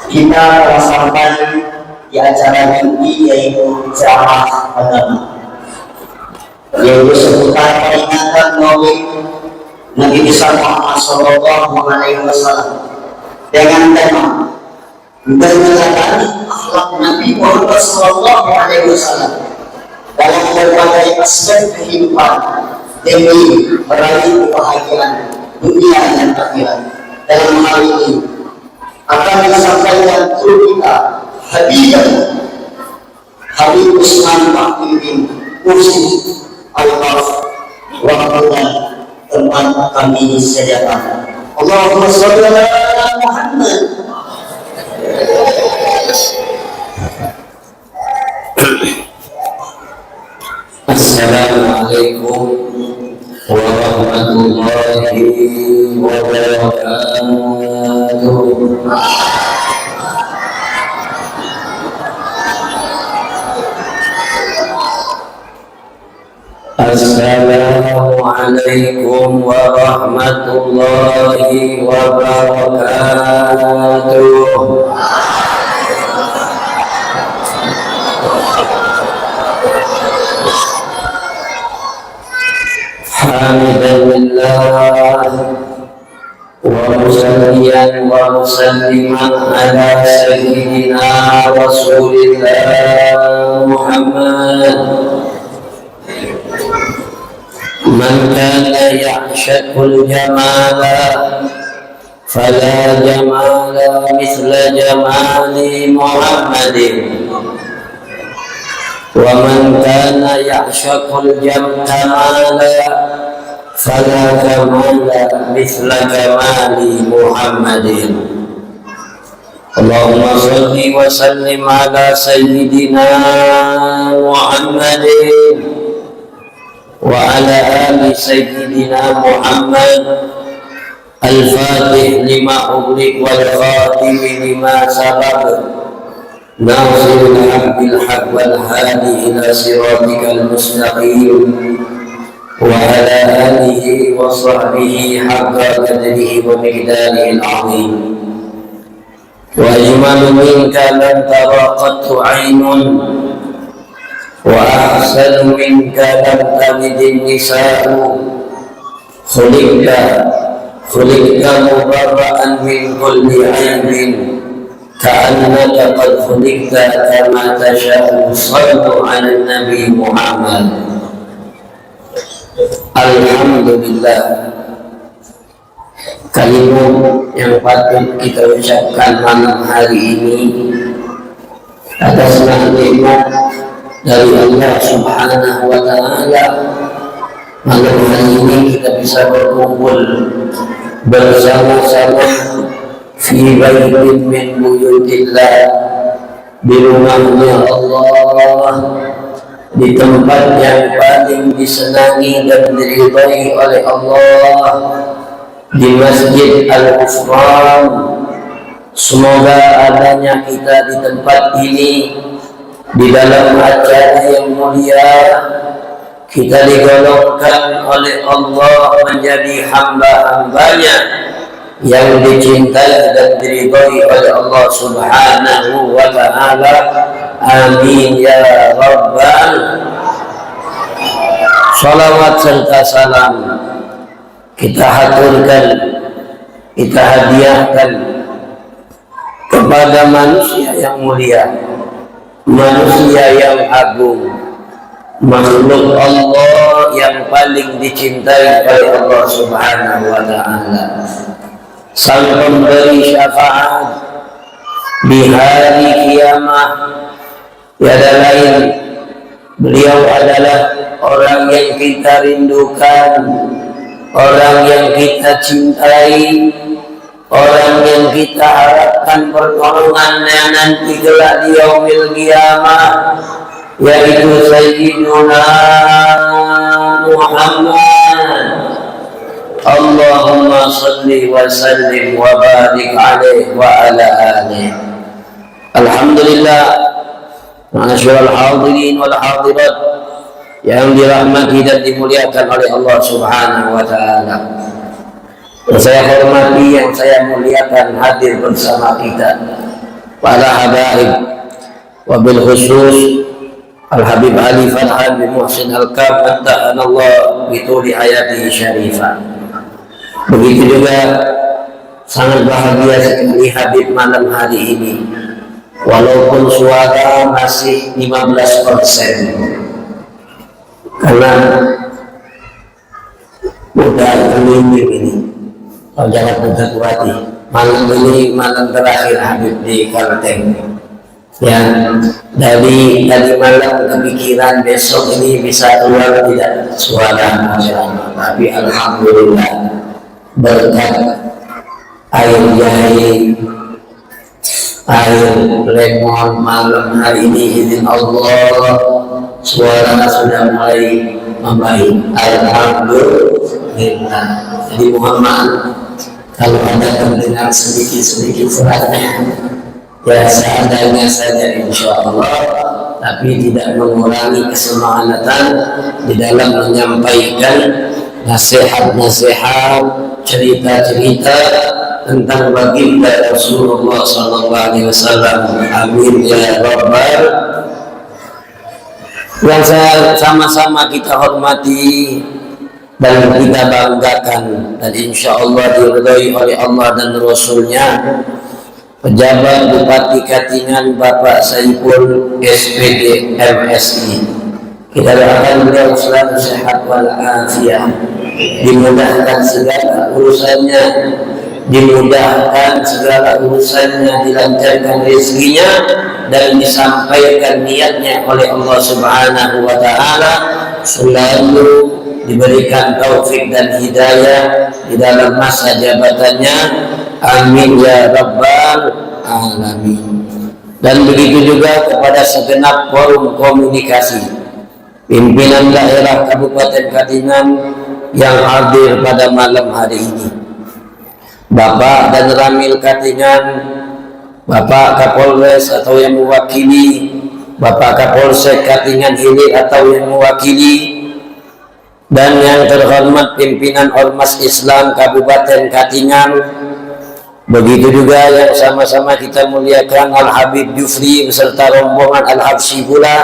kita melaksanakan di acara ini yaitu ceramah agama, yaitu seputar peringatan Maulid Nabi besar Muhammad Sallallahu Alaihi Wasallam dengan tema meneladani akhlak Nabi Muhammad Sallallahu Alaihi Wasallam dalam berbagai aspek kehidupan demi meraih kebahagiaan dunia dan akhirat. Dalam hal ini akan disampaikan guru kita Habib Usman Mahmudin Kursi Al-Haf waktunya teman kami sediakan. Allahumma sholli ala Muhammad. Assalamualaikum warahmatullahi wabarakatuh. Assalamualaikum warahmatullahi wabarakatuh. Alhamdulillah wa musalliyan wa musalliman ala sayyidina Rasulillah Muhammad man kana ya'shaqul jamala fala jamala mithla jamali Muhammadin wa man kana ya'shaqul jamala fala jamala mithla jamali Muhammadin. Allahumma salli wa sallim ala sayyidina Muhammadin wa ala ali sayyidina Muhammad al-fatih lima ughliq wal khatim lima sabaq nasirul haqq bil haqq wal hadi ila siratikal mustaqim wa ala alihi wa sahbihi haqqa qadrihi wa miqdarihi al-azim. Wa ajmalu minka lam tara qattu 'ainun wa ahsanu minka lam talid an-nisa'u khuliqta mubarra'an min kulli 'aibin ka'annaka qad khuliqta kama tasha'u. Shallu 'ala an-nabi Muhammad. Alhamdulillah, kalimat yang patut kita ucapkan malam hari ini atas nikmat dari Allah Subhanahu wa Ta'ala. Malam hari ini kita bisa berkumpul bersama-sama fi baitin min buyutillah, di rumahnya Allah, di tempat yang paling disenangi dan diridhai oleh Allah, di Masjid Al-Ghufran. Semoga adanya kita di tempat ini, di dalam acara yang mulia, kita digolongkan oleh Allah menjadi hamba-hambanya yang dicintai dan diridhai oleh Allah Subhanahu wa Ta'ala. Amin ya Rabbal. Salawat serta salam kita haturkan, kita hadiahkan kepada manusia yang mulia, manusia yang agung, makhluk Allah yang paling dicintai oleh Allah Subhanahu wa Ta'ala, sang pemberi syafaat di hari kiamat. Tiada lain, beliau adalah orang yang kita rindukan, orang yang kita cintai, orang yang kita harapkan pertolongannya nanti kelak di yaumil qiyamah, yaitu Sayyiduna Muhammad. Allahumma salli wa sallim wa barik alaihi wa ala alihi. Alhamdulillah, ma'asyiral hadirin wal hadirat yang dirahmati dan dimuliakan oleh Allah Subhanahu wa Ta'ala. Yang saya hormati, yang saya muliakan hadir bersama kita para habaib, wabil khusus Al-Habib Ali Farhan bin Muhsin Al-Kab Matta'anallah bituli hayatihi syarifah. Begitu juga sangat bahagia sekali Habib malam hari ini, walaupun suara masih 15%, karena udah keliling ini. Oh, jangan berhati-hati, malam ini malam terakhir Habib di Kalteng. Ya, dari malam kepikiran besok ini bisa keluar tidak suara masyarakat, tapi alhamdulillah berkat air jahe, air lemon malam hari ini izin Allah suara sudah mulai membaik, alhamdulillah. Jadi Muhammad, kalau ada pendengar sedikit suratnya ya seadanya saja insya Allah, tapi tidak mengurangi kesemangatan di dalam menyampaikan nasihat-nasihat, cerita-cerita tentang baginda Rasulullah SAW. Amin ya Rabbal. Yang sama-sama kita hormati dan kita banggakan, dan insya Allah diridhai oleh Allah dan Rasulnya, pejabat Bupati Katingan Bapak Saiful SPD MSI. Kita doakan beliau selalu sehat walafiat, dimudahkan segala urusannya, dilancarkan rezekinya, dan disampaikan niatnya oleh Allah Subhanahu wa Ta'ala, selalu diberikan taufik dan hidayah di dalam masa jabatannya. Amin ya Rabbal Alamin. Dan begitu juga kepada segenap forum komunikasi, pimpinan daerah Kabupaten Katingan yang hadir pada malam hari ini, Bapak dan Ramil Katingan, Bapak Kapolres atau yang mewakili, Bapak Kapolsek Katingan Hilir atau yang mewakili, dan yang terhormat pimpinan Ormas Islam Kabupaten Katingan. Begitu juga yang sama-sama kita muliakan Al-Habib Jufri beserta rombongan Al-Habsyi pula.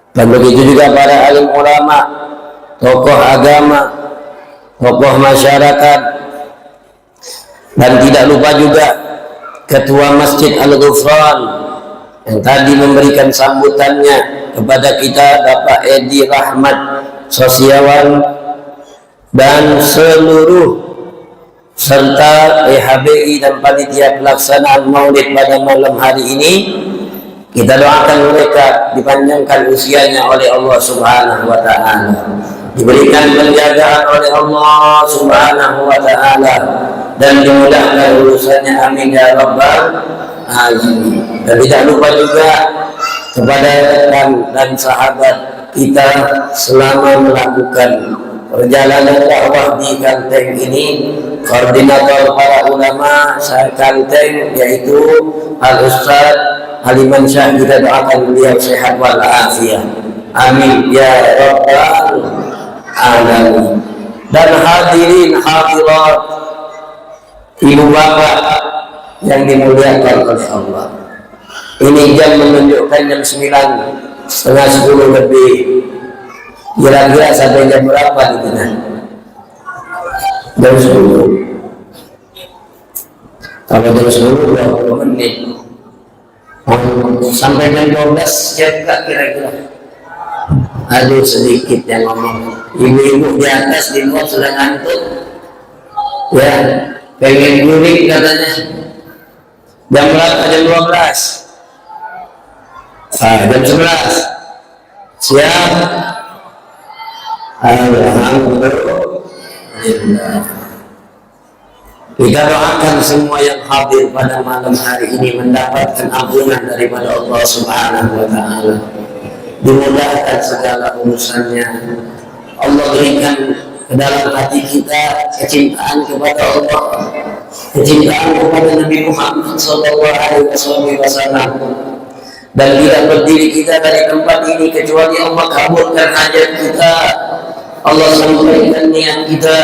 Dan begitu juga para alim ulama, tokoh agama, tokoh masyarakat, dan tidak lupa juga Ketua Masjid Al-Ghufran yang tadi memberikan sambutannya kepada kita, Bapak Edi Rahmat Sosiawan, dan seluruh serta PHBI dan panitia pelaksanaan maulid pada malam hari ini. Kita doakan mereka dipanjangkan usianya oleh Allah Subhanahu wa Ta'ala, diberikan penjagaan oleh Allah Subhanahu wa Ta'ala, dan dimudahkan urusannya. Amin ya Rabbal Alamin. Dan tidak lupa juga kepada rekan dan sahabat kita selama melakukan perjalanan dakwah di Kalteng ini, koordinator para ulama Kalteng yaitu Al-Ustaz Haliman Syah, kita doakan beliau sehat walafiat. Amin ya Rabbal Alamin. Dan hadirin hadirat, ibu bapak yang dimuliakan oleh Allah, ini jam menunjukkan jam 9:30 lebih. Kira-kira sampai jam berapa di sana? Jam 10. Kalau jam 10 20 menit. Sampai jam 12 jam enggak kira-kira? Aduh, sedikit yang ngomong. Ibu-ibu di atas di luar sudah ngantuk. Ya, pengen guring katanya. Jam berapa? Jam 12. Jam 11. Siap. Alhamdulillah. Kita doakan semua yang hadir pada malam hari ini mendapatkan ampunan daripada Allah Subhanahu wa Ta'ala, dimudahkan segala urusannya. Allah berikan ke dalam hati kita kecintaan kepada Allah, kecintaan kepada Nabi Muhammad SAW. Dan tidak berdiri kita dari tempat ini kecuali Allah kabulkan hajat kita, Allah sampaikan niat kita,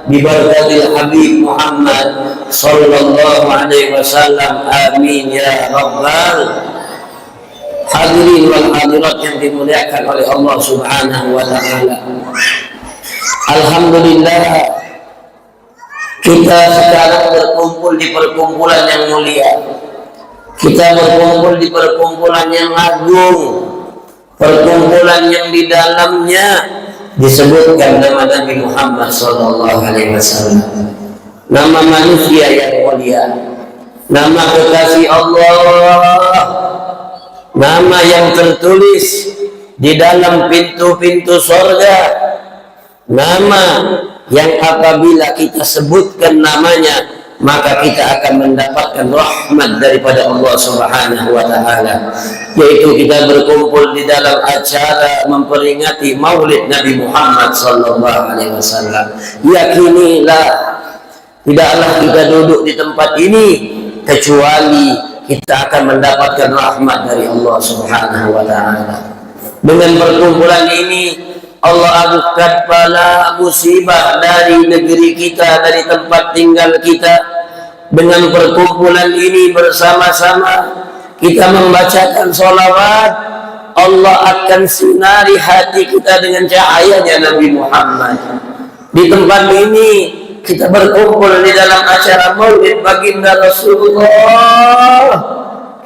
bibarakatil Habib Muhammad sallallahu alaihi wasallam. Amin ya rabbal hadirin wal hadirat yang dimuliakan oleh Allah Subhanahu wa taala. Alhamdulillah, kita sekarang berkumpul di perkumpulan yang mulia. Kita berkumpul di perkumpulan yang agung, perkumpulan yang di dalamnya disebutkan nama Nabi Muhammad sallallahu alaihi wasallam, nama manusia yang mulia, nama kekasih Allah, nama yang tertulis di dalam pintu-pintu surga, nama yang apabila kita sebutkan namanya maka kita akan mendapatkan rahmat daripada Allah Subhanahu wa taala, yaitu kita berkumpul di dalam acara memperingati Maulid Nabi Muhammad sallallahu alaihi wasallam. Yakinilah, tidaklah kita duduk di tempat ini kecuali kita akan mendapatkan rahmat dari Allah Subhanahu wa taala. Dengan perkumpulan ini Allah angkat bala musibah dari negeri kita, dari tempat tinggal kita. Dengan perkumpulan ini bersama-sama kita membacakan sholawat, Allah akan sinari hati kita dengan cahayanya Nabi Muhammad. Di tempat ini kita berkumpul di dalam acara Maulid baginda Rasulullah.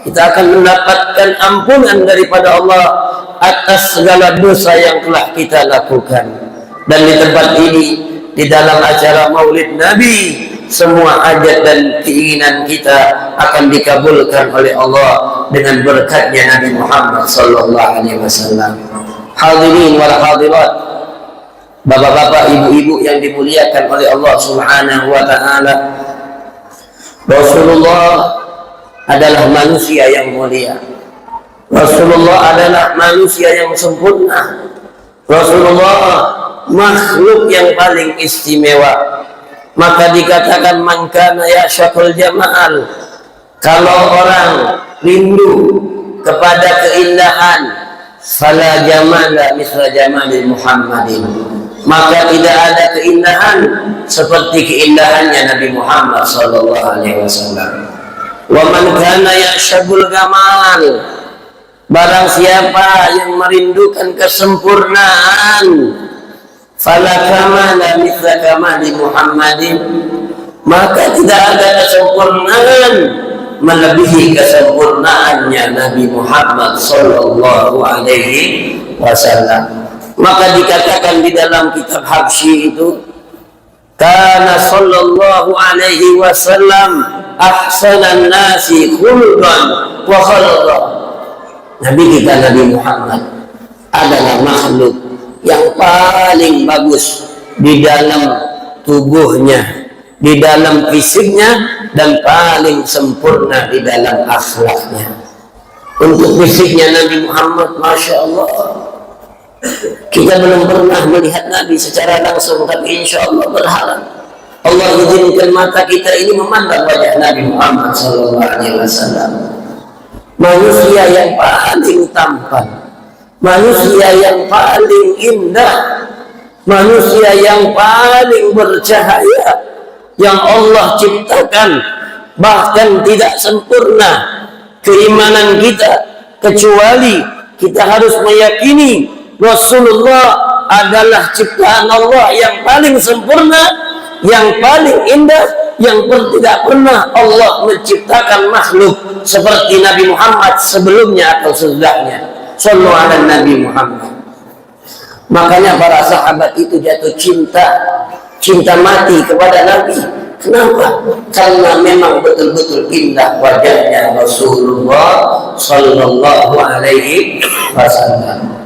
Kita akan mendapatkan ampunan daripada Allah atas segala dosa yang telah kita lakukan. Dan di tempat ini, di dalam acara Maulid Nabi, semua hajat dan keinginan kita akan dikabulkan oleh Allah dengan berkatnya Nabi Muhammad sallallahu alaihi wasallam. Hadirin wal hadirat, bapak-bapak, ibu-ibu yang dimuliakan oleh Allah Subhanahu wa taala, Rasulullah adalah manusia yang mulia. Rasulullah adalah manusia yang sempurna. Rasulullah makhluk yang paling istimewa. Maka dikatakan man kana ya'syaqul jamal, kalau orang rindu kepada keindahan, fala jamala misla jamali Muhammadin, maka tidak ada keindahan seperti keindahannya Nabi Muhammad sallallahu alaihi wasallam. Wa man kana ya'syaqul gamal, barang siapa yang merindukan kesempurnaan, fala kamala mithla kamali Muhammadin, maka tidak ada kesempurnaan melebihi kesempurnaannya Nabi Muhammad sallallahu alaihi wasallam. Maka dikatakan di dalam kitab Habsyi itu, kana sallallahu alaihi wasallam ahsanan nasi khuluqan wa khalqan. Nabi kita Nabi Muhammad adalah makhluk yang paling bagus di dalam tubuhnya, di dalam fisiknya, dan paling sempurna di dalam akhlaknya. Untuk fisiknya Nabi Muhammad, Masya Allah, kita belum pernah melihat Nabi secara langsung, tapi insya Allah berharap Allah izinkan mata kita ini memandang wajah Nabi Muhammad SAW. Manusia yang paling tampan, manusia yang paling indah, manusia yang paling bercahaya yang Allah ciptakan. Bahkan tidak sempurna keimanan kita kecuali kita harus meyakini Rasulullah adalah ciptaan Allah yang paling sempurna, yang paling indah, yang tidak pernah Allah menciptakan makhluk seperti Nabi Muhammad sebelumnya atau sesudahnya. Sallu ala Nabi Muhammad. Makanya para sahabat itu jatuh cinta mati kepada Nabi. Kenapa? Karena memang betul-betul indah wajahnya Rasulullah sallallahu alaihi wasallam.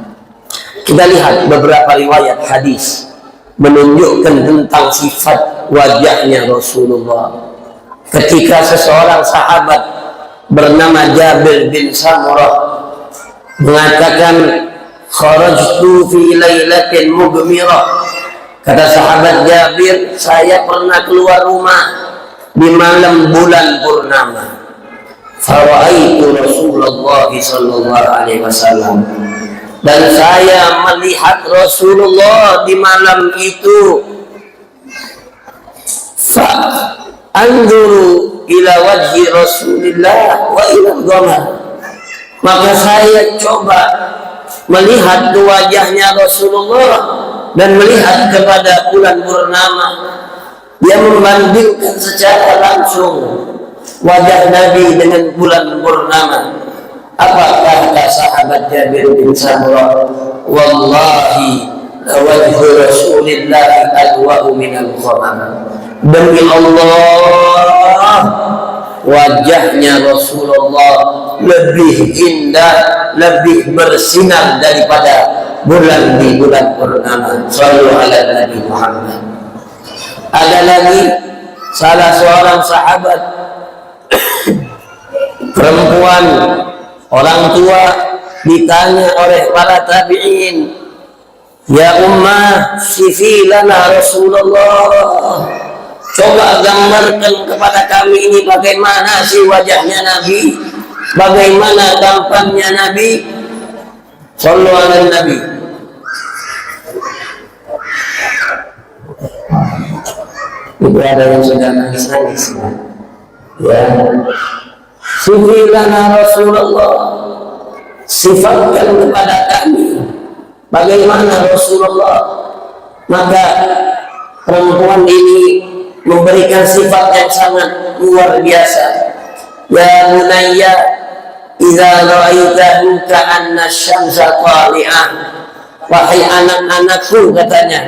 Kita lihat beberapa riwayat hadis menunjukkan tentang sifat wajahnya Rasulullah. Ketika seseorang sahabat bernama Jabir bin Samurah mengatakan, kharajtu fi lailatin mugmirah, kata sahabat Jabir, saya pernah keluar rumah di malam bulan purnama. Faraitu Rasulullah sallallahu alaihi wasallam, dan saya melihat Rasulullah di malam itu. fa anzuru ila wajhi Rasulillah wa ila al-qamar. Maka saya coba melihat ke wajahnya Rasulullah dan melihat kepada bulan purnama. Dia membandingkan secara langsung wajah Nabi dengan bulan purnama. Apa kata sahabat Jabir bin Samurah? Wallahi wajhu Rasulillah adwa'u minal qamar. Demi Allah, wajahnya Rasulullah lebih indah, lebih bersinar daripada bulan di bulan purnama. Shallu ala Nabi Muhammad. Ada lagi salah seorang sahabat perempuan, orang tua, ditanya oleh para tabi'in, ya ummah, sifi lana Rasulullah, coba gambarkan kepada kami ini bagaimana sih wajahnya Nabi, bagaimana tampannya Nabi. Shallu ala Nabi. Itu ada yang sudah nangis-nangis ya. Sifi lana Rasulullah, sifatkan kepada kami bagaimana Rasulullah. Maka perempuan ini memberikan sifat yang sangat luar biasa. Ya bunayya, idza ra'aitahu ka'anna syamsa tali'ah. Wahai anak-anakku, katanya,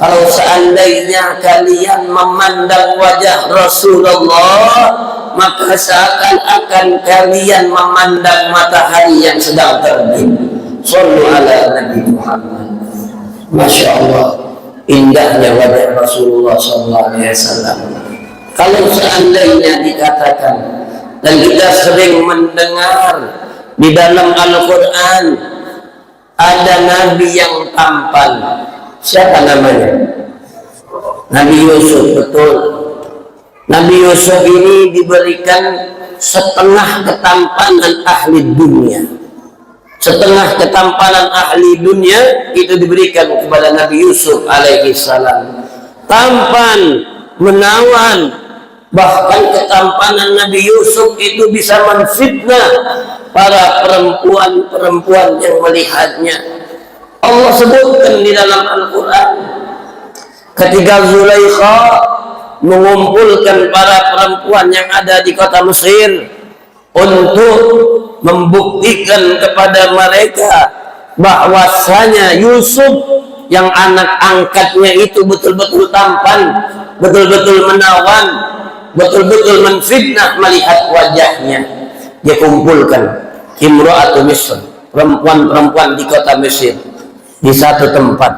kalau seandainya kalian memandang wajah Rasulullah, maka seakan-akan kalian memandang matahari yang sedang terbit. Shallu ala Nabi Muhammad. Masya Allah, indahnya wajah Rasulullah SAW. Kalau seandainya dikatakan, dan kita sering mendengar di dalam Al-Quran, ada Nabi yang tampan. Siapa namanya? Nabi Yusuf. Betul. Nabi Yusuf ini diberikan setengah ketampanan ahli dunia. Setengah ketampanan ahli dunia itu diberikan kepada Nabi Yusuf alaihi salam. Tampan, menawan, bahkan ketampanan Nabi Yusuf itu bisa menfitnah para perempuan-perempuan yang melihatnya. Allah sebutkan di dalam Al-Quran ketika Zulaikha mengumpulkan para perempuan yang ada di kota Mesir untuk membuktikan kepada mereka bahwasanya Yusuf yang anak angkatnya itu betul-betul tampan, betul-betul menawan, betul-betul menfitnah melihat wajahnya. Dia kumpulkan imra'atu Misr, perempuan-perempuan di kota Mesir di satu tempat,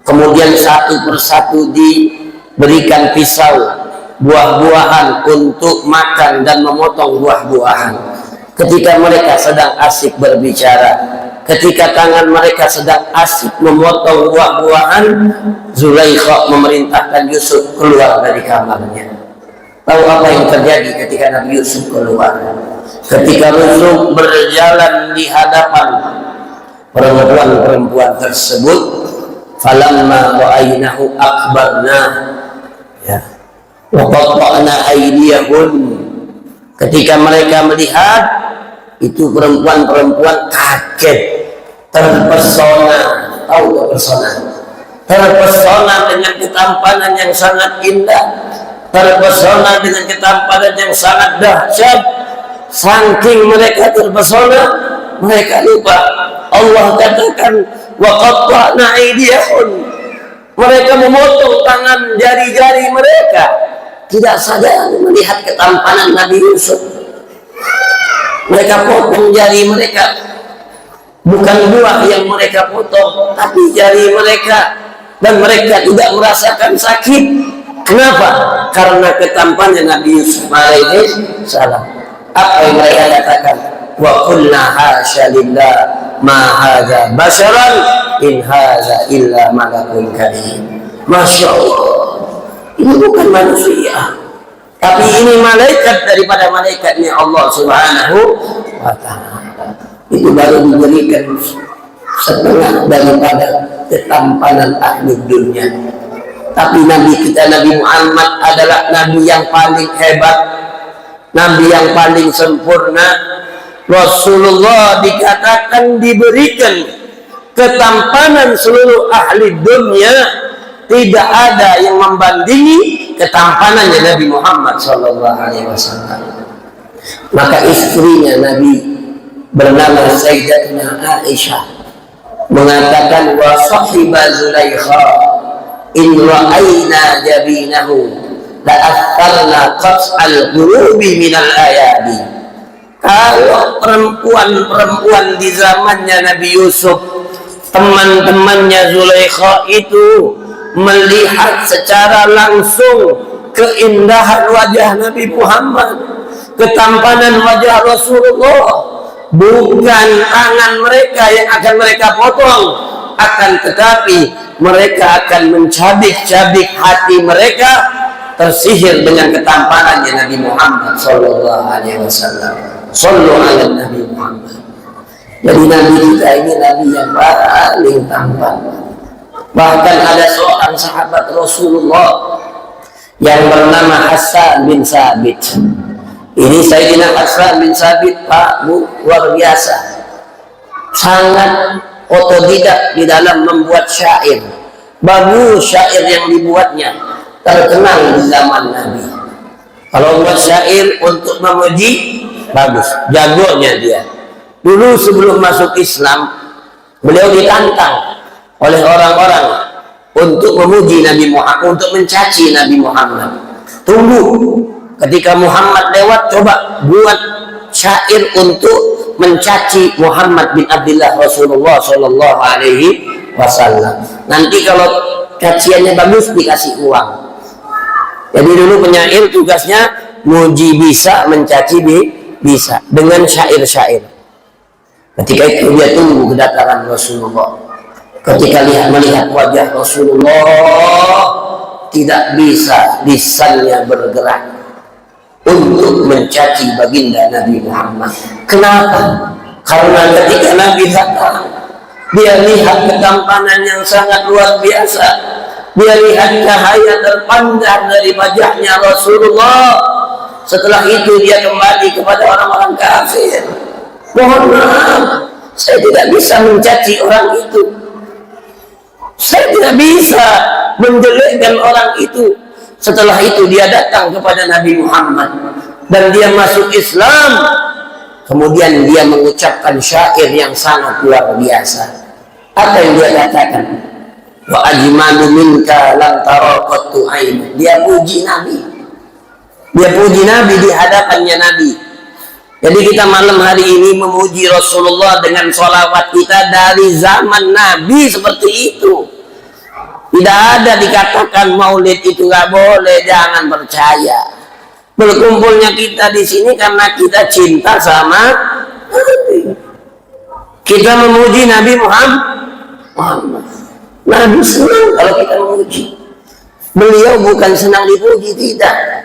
kemudian satu persatu diberikan pisau, buah-buahan untuk makan dan memotong buah-buahan. Ketika mereka sedang asik berbicara, ketika tangan mereka sedang asik memotong buah-buahan, Zulaikha memerintahkan Yusuf keluar dari kamarnya. Tahu apa yang terjadi ketika Nabi Yusuf keluar? Ketika Yusuf berjalan di hadapan perempuan-perempuan tersebut, falamma ra'aynahu akbarna, ya, wa qatta'na aydiyahun. Ketika mereka melihat itu, perempuan-perempuan kaget, terpesona. Tahu terpesona? Terpesona dengan ketampanan yang sangat indah, terpesona dengan ketampanan yang sangat dahsyat. Saking mereka terpesona, mereka lupa Allah katakan wa qatta'na aydiyahun. Mereka memotong tangan jari-jari mereka, tidak sadar melihat ketampanan Nabi Yusuf. Mereka potong jari mereka, bukan buah yang mereka potong, tapi jari mereka, dan mereka tidak merasakan sakit. Kenapa? Karena ketampannya Nabi Yusuf alaihi salam. Apa yang mereka katakan? Wa qulna hasya lillah ma hadza basharan in hadza illa malakun karim. Masya Allah, ini bukan manusia, tapi ini malaikat daripada malaikatnya Allah Subhanahu wa ta'ala. Itu baru diberikan setengah daripada ketampanan ahli dunia. Tapi Nabi kita, Nabi Muhammad adalah Nabi yang paling hebat, Nabi yang paling sempurna. Rasulullah dikatakan diberikan ketampanan seluruh ahli dunia, tidak ada yang membandingi ketampanannya Nabi Muhammad SAW. Maka istrinya Nabi bernama Sayyidatina Aisyah mengatakan, wa sahiba Zulaikha in ra'ayna jabinahu la atharna qas'al qulubi minal ayadi. Kalau perempuan-perempuan di zamannya Nabi Yusuf, teman-temannya Zulaikha itu melihat secara langsung keindahan wajah Nabi Muhammad, ketampanan wajah Rasulullah, bukan tangan mereka yang akan mereka potong, akan tetapi mereka akan mencabik-cabik hati mereka, tersihir dengan ketampanannya Nabi Muhammad sallallahu alaihi wasallam. Sallu ala Nabi Muhammad. Jadi Nabi kita ini Nabi yang paling tampan. Bahkan ada seorang sahabat Rasulullah yang bernama Hasan bin Sabit. Ini Sayyidina Hasan bin Sabit, Pak Bu, luar biasa, sangat otodidak di dalam membuat syair. Bagus syair yang dibuatnya, terkenal di zaman Nabi. Kalau buat syair untuk memuji, bagus, jagonya dia. Dulu sebelum masuk Islam, beliau ditantang oleh orang-orang untuk memuji Nabi Muhammad, untuk mencaci Nabi Muhammad. Tunggu, ketika Muhammad lewat, coba buat syair untuk mencaci Muhammad bin Abdullah Rasulullah Shallallahu Alaihi Wasallam. Nanti kalau caciannya bagus dikasih uang. Jadi dulu penyair tugasnya muji bisa, mencaci bisa dengan syair-syair. Ketika itu dia tunggu kedatangan Rasulullah. Ketika melihat wajah Rasulullah, tidak bisa lisannya bergerak untuk mencaci baginda Nabi Muhammad. Kenapa? Karena ketika Nabi datang, dia lihat ketampanan yang sangat luar biasa. Dia lihat cahaya terpancar dari wajahnya Rasulullah. Setelah itu dia kembali kepada orang-orang kafir. Mohon maaf, saya tidak bisa mencaci orang itu. Saya tidak bisa menjelekkan orang itu. Setelah itu dia datang kepada Nabi Muhammad dan dia masuk Islam. Kemudian dia mengucapkan syair yang sangat luar biasa. Apa yang dia katakan? Wa ajmalu minka lam tara qattu ain. Dia puji Nabi. Dia puji Nabi di hadapannya Nabi. Jadi kita malam hari ini memuji Rasulullah dengan sholawat kita dari zaman Nabi seperti itu. Tidak ada dikatakan maulid itu nggak boleh, jangan percaya. Berkumpulnya kita di sini karena kita cinta sama Nabi. Kita memuji Nabi Muhammad. Nabi senang kalau kita memuji. Beliau bukan senang dipuji, tidak.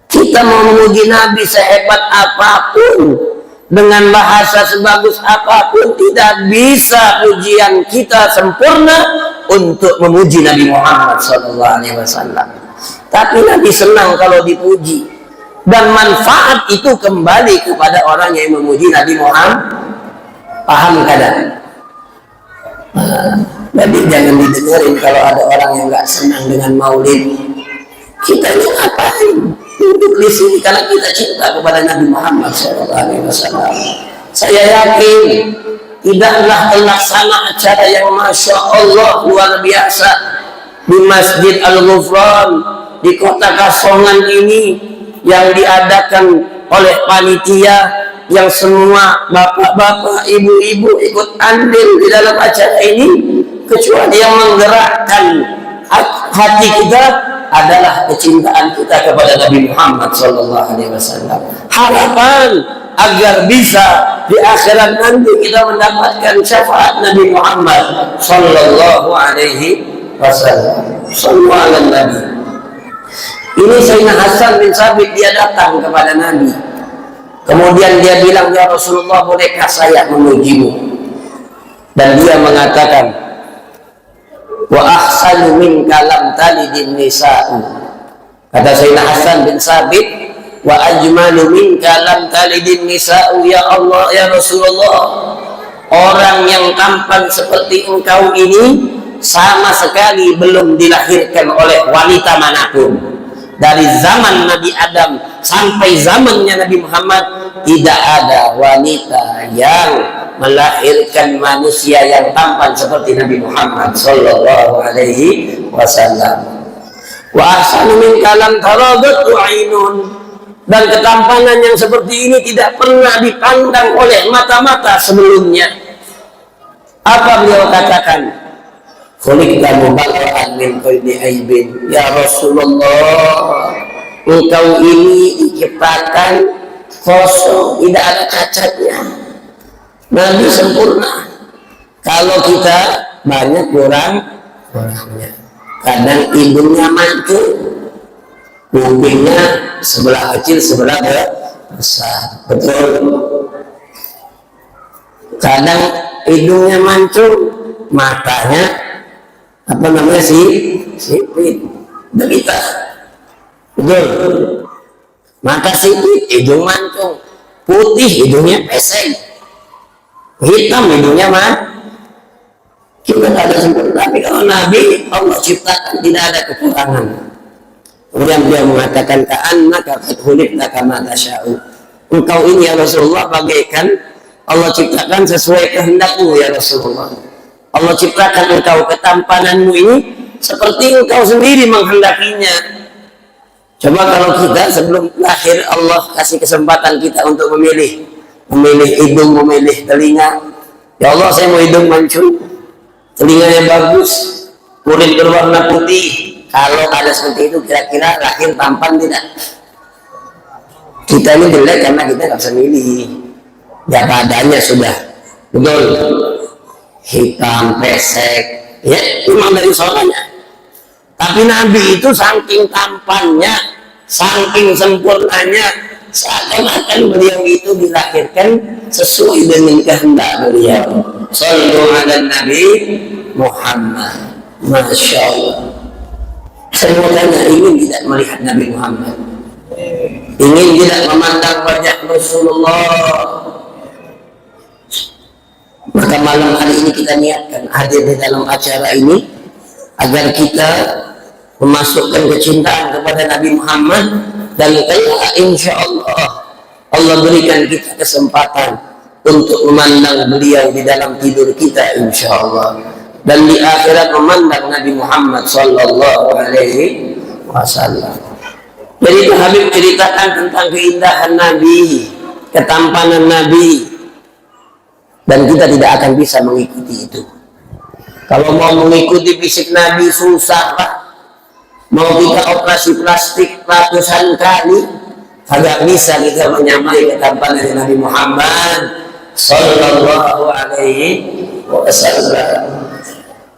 Kita mau memuji Nabi sehebat apapun, dengan bahasa sebagus apapun, tidak bisa pujian kita sempurna untuk memuji Nabi Muhammad SAW. Tapi Nabi senang kalau dipuji, dan manfaat itu kembali kepada orang yang memuji Nabi Muhammad. Paham kadang? Jadi jangan didengerin kalau ada orang yang nggak senang dengan maulid. Kita ini ngapain duduk di sini? Karena kita cinta kepada Nabi Muhammad SAW. Saya yakin tidaklah terlaksana acara yang Masya Allah luar biasa di Masjid Al-Ghufran, di kota Kasongan ini, yang diadakan oleh panitia, yang semua bapak-bapak, ibu-ibu ikut andil di dalam acara ini, kecuali yang menggerakkan hati kita adalah kecintaan kita kepada Nabi Muhammad SAW. Harapan agar bisa di akhirat nanti kita mendapatkan syafaat Nabi Muhammad sallallahu alaihi wasallam. Sallallahu alaihi Nabi. Ini Sayyidina Hasan bin Sabit, dia datang kepada Nabi. Kemudian dia bilang, ya Rasulullah, bolehkah saya memujimu? Dan dia mengatakan, wa ahsanu minka lam talidin nisa'u. Kata Sayyidina Hasan bin Sabit, wa ajmalu minka lam talidin nisa'u. Ya Allah, ya Rasulullah, orang yang tampan seperti engkau ini sama sekali belum dilahirkan oleh wanita manapun. Dari zaman Nabi Adam sampai zamannya Nabi Muhammad, tidak ada wanita yang melahirkan manusia yang tampan seperti Nabi Muhammad sallallahu alaihi wasallam. Wa ahsanu minka lam taradatu ainun. Dan ketampanan yang seperti ini tidak pernah dipandang oleh mata-mata sebelumnya. Apa beliau katakan? Khuliqta mubarra'an min kulli aibin. Ya Rasulullah, engkau ini diciptakan kosong, tidak ada cacatnya. Nabi sempurna. Kalau kita banyak kurangnya. Kadang hidungnya mancung, kupingnya sebelah kecil sebelah besar, betul. Kadang hidungnya mancung, matanya sipit, derita, betul. Mata sipit, hidung mancung, putih hidungnya pesek, hitam hidungnya kita tidak ada sempurna. Tapi kalau Nabi Allah ciptakan tidak ada kekurangan. Kemudian dia mengatakan, ka'annaka qad khuliqta kama tasya'u. Engkau ini ya Rasulullah bagaikan Allah ciptakan sesuai kehendakmu ya Rasulullah. Allah ciptakan engkau, ketampananmu ini seperti engkau sendiri menghendakinya. Coba kalau kita sebelum lahir Allah kasih kesempatan kita untuk memilih hidung, memilih telinga. Ya Allah, saya mau hidung mancung, telinganya bagus, kulit berwarna putih. Kalau ada seperti itu, kira-kira lahir tampan tidak? Kita ini jelek karena kita nggak bisa milih. Ya padanya sudah, betul. Hitam, pesek, ya memang dari sononya. Tapi Nabi itu saking tampannya, saking sempurnanya, seakan-akan beliau itu dilahirkan sesuai dengan kehendak beliau. Sallallahu ala Nabi Muhammad. Masya Allah. Saya tanya, ingin tidak melihat Nabi Muhammad? Ingin tidak memandang wajah Rasulullah? Maka malam hari ini kita niatkan hadir di dalam acara ini agar kita memasukkan kecintaan kepada Nabi Muhammad, dan insya Allah Allah berikan kita kesempatan untuk memandang beliau di dalam tidur kita insya Allah, dan di akhirat memandang Nabi Muhammad sallallahu alaihi wasallam. Jadi itu Habib ceritakan tentang keindahan Nabi, ketampanan Nabi. Dan kita tidak akan bisa mengikuti itu. Kalau mau mengikuti fisik Nabi susah Pak. Mau kita operasi plastik ratusan kali, agak bisa kita menyamai ketampanan Nabi Muhammad sallallahu alaihi wasallam.